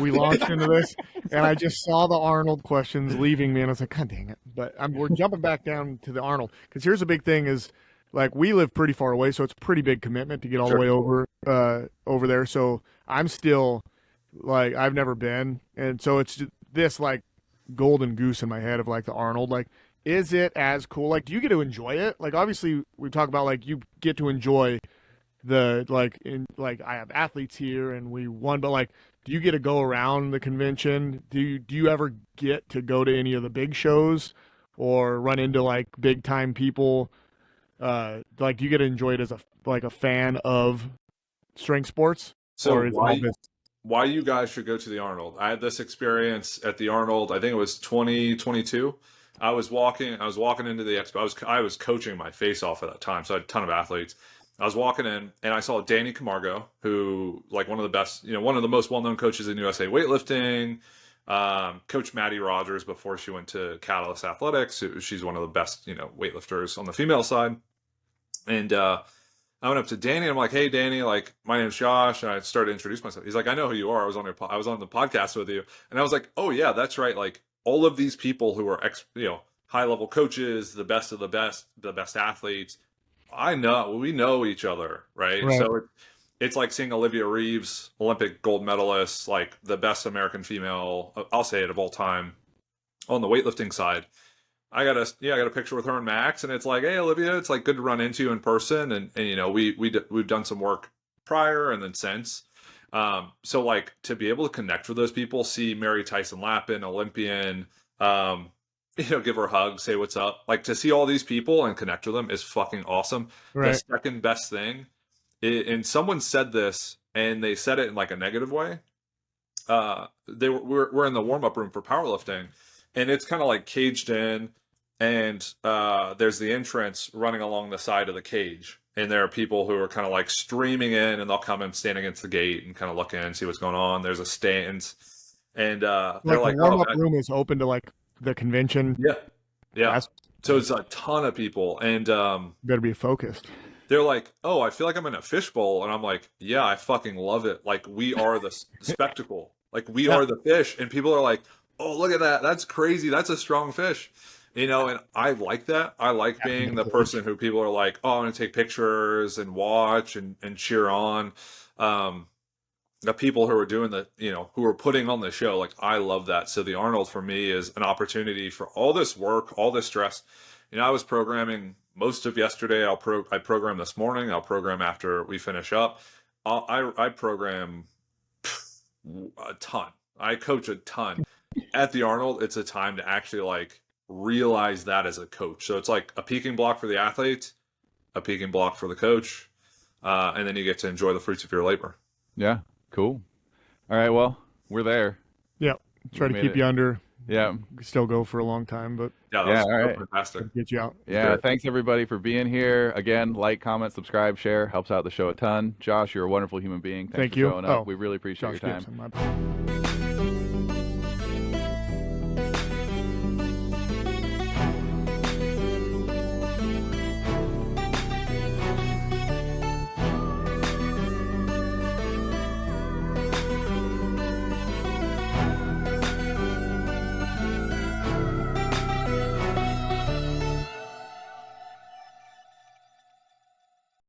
We launched into this, and I just saw the Arnold questions leaving me, and I was like, God dang it! But we're jumping back down to the Arnold, because here's the big thing: is like we live pretty far away, so it's a pretty big commitment to get all the way over there. So I'm still like, I've never been, and so it's just this like golden goose in my head of like the Arnold. Like, is it as cool? Like, do you get to enjoy it? Like, obviously, we talk about like you get to enjoy the I have athletes here and we won, but like, do you get to go around the convention? Do you ever get to go to any of the big shows or run into like big time people? Like, do you get to enjoy it as a fan of strength sports? So Or is all this why you guys should go to the Arnold? I had this experience at the Arnold. I think it was 2022. I was walking into the expo. I was coaching my face off at that time, so I had a ton of athletes. I was walking in and I saw Danny Camargo, who like one of the best, one of the most well-known coaches in USA weightlifting. Coach Maddie Rogers before she went to Catalyst Athletics. She's one of the best, weightlifters on the female side. And I went up to Danny. I'm like, hey, Danny, like, my name's Josh. And I started to introduce myself. He's like, I know who you are. I was on the podcast with you. And I was like, oh yeah, that's right. Like all of these people who are high level coaches, the best of the best athletes. We know each other, right? So it's like seeing Olivia Reeves, Olympic gold medalist, like the best American female, I'll say it, of all time on the weightlifting side. I got a picture with her and Max, and it's like, hey, Olivia, it's like good to run into you in person, and we've done some work prior and then since. So like to be able to connect with those people, see Mary Tyson Lappin, Olympian, give her a hug, say what's up, like to see all these people and connect with them is fucking awesome. right? The second best thing, and someone said this, and they said it in like a negative way. We're in the warm up room for powerlifting, and it's kind of like caged in. And there's the entrance running along the side of the cage. And there are people who are kind of like streaming in, and they'll come and stand against the gate and kind of look in and see what's going on. There's a stand. And they're like, the warm-up room is open to like the convention. Yeah. So it's a ton of people. And better be focused. They're like, oh, I feel like I'm in a fishbowl. And I'm like, yeah, I fucking love it. Like, we are the spectacle. Like, we are the fish. And people are like, oh, look at that. That's crazy. That's a strong fish. And I like that. I like being the person who people are like, oh, I'm going to take pictures and watch and cheer on. The people who are doing who are putting on the show, like, I love that. So the Arnold for me is an opportunity for all this work, all this stress. I was programming most of yesterday. I program this morning. I'll program after we finish up. I program a ton. I coach a ton. At the Arnold, it's a time to actually like realize that as a coach. So it's like a peaking block for the athlete, a peaking block for the coach, and then you get to enjoy the fruits of your labor. Yeah, cool. All right, well, we're there. Yeah, try We to made keep it. you under. Yeah. We could still go for a long time, but Yeah, Yeah, that all right. was fantastic. get you out. Yeah, Great. thanks everybody for being here. Again, like, comment, subscribe, share. Helps out the show a ton. Josh, you're a wonderful human being. Thanks Thank for you. showing up. Oh, We really appreciate Josh your time. Gibson, my bad.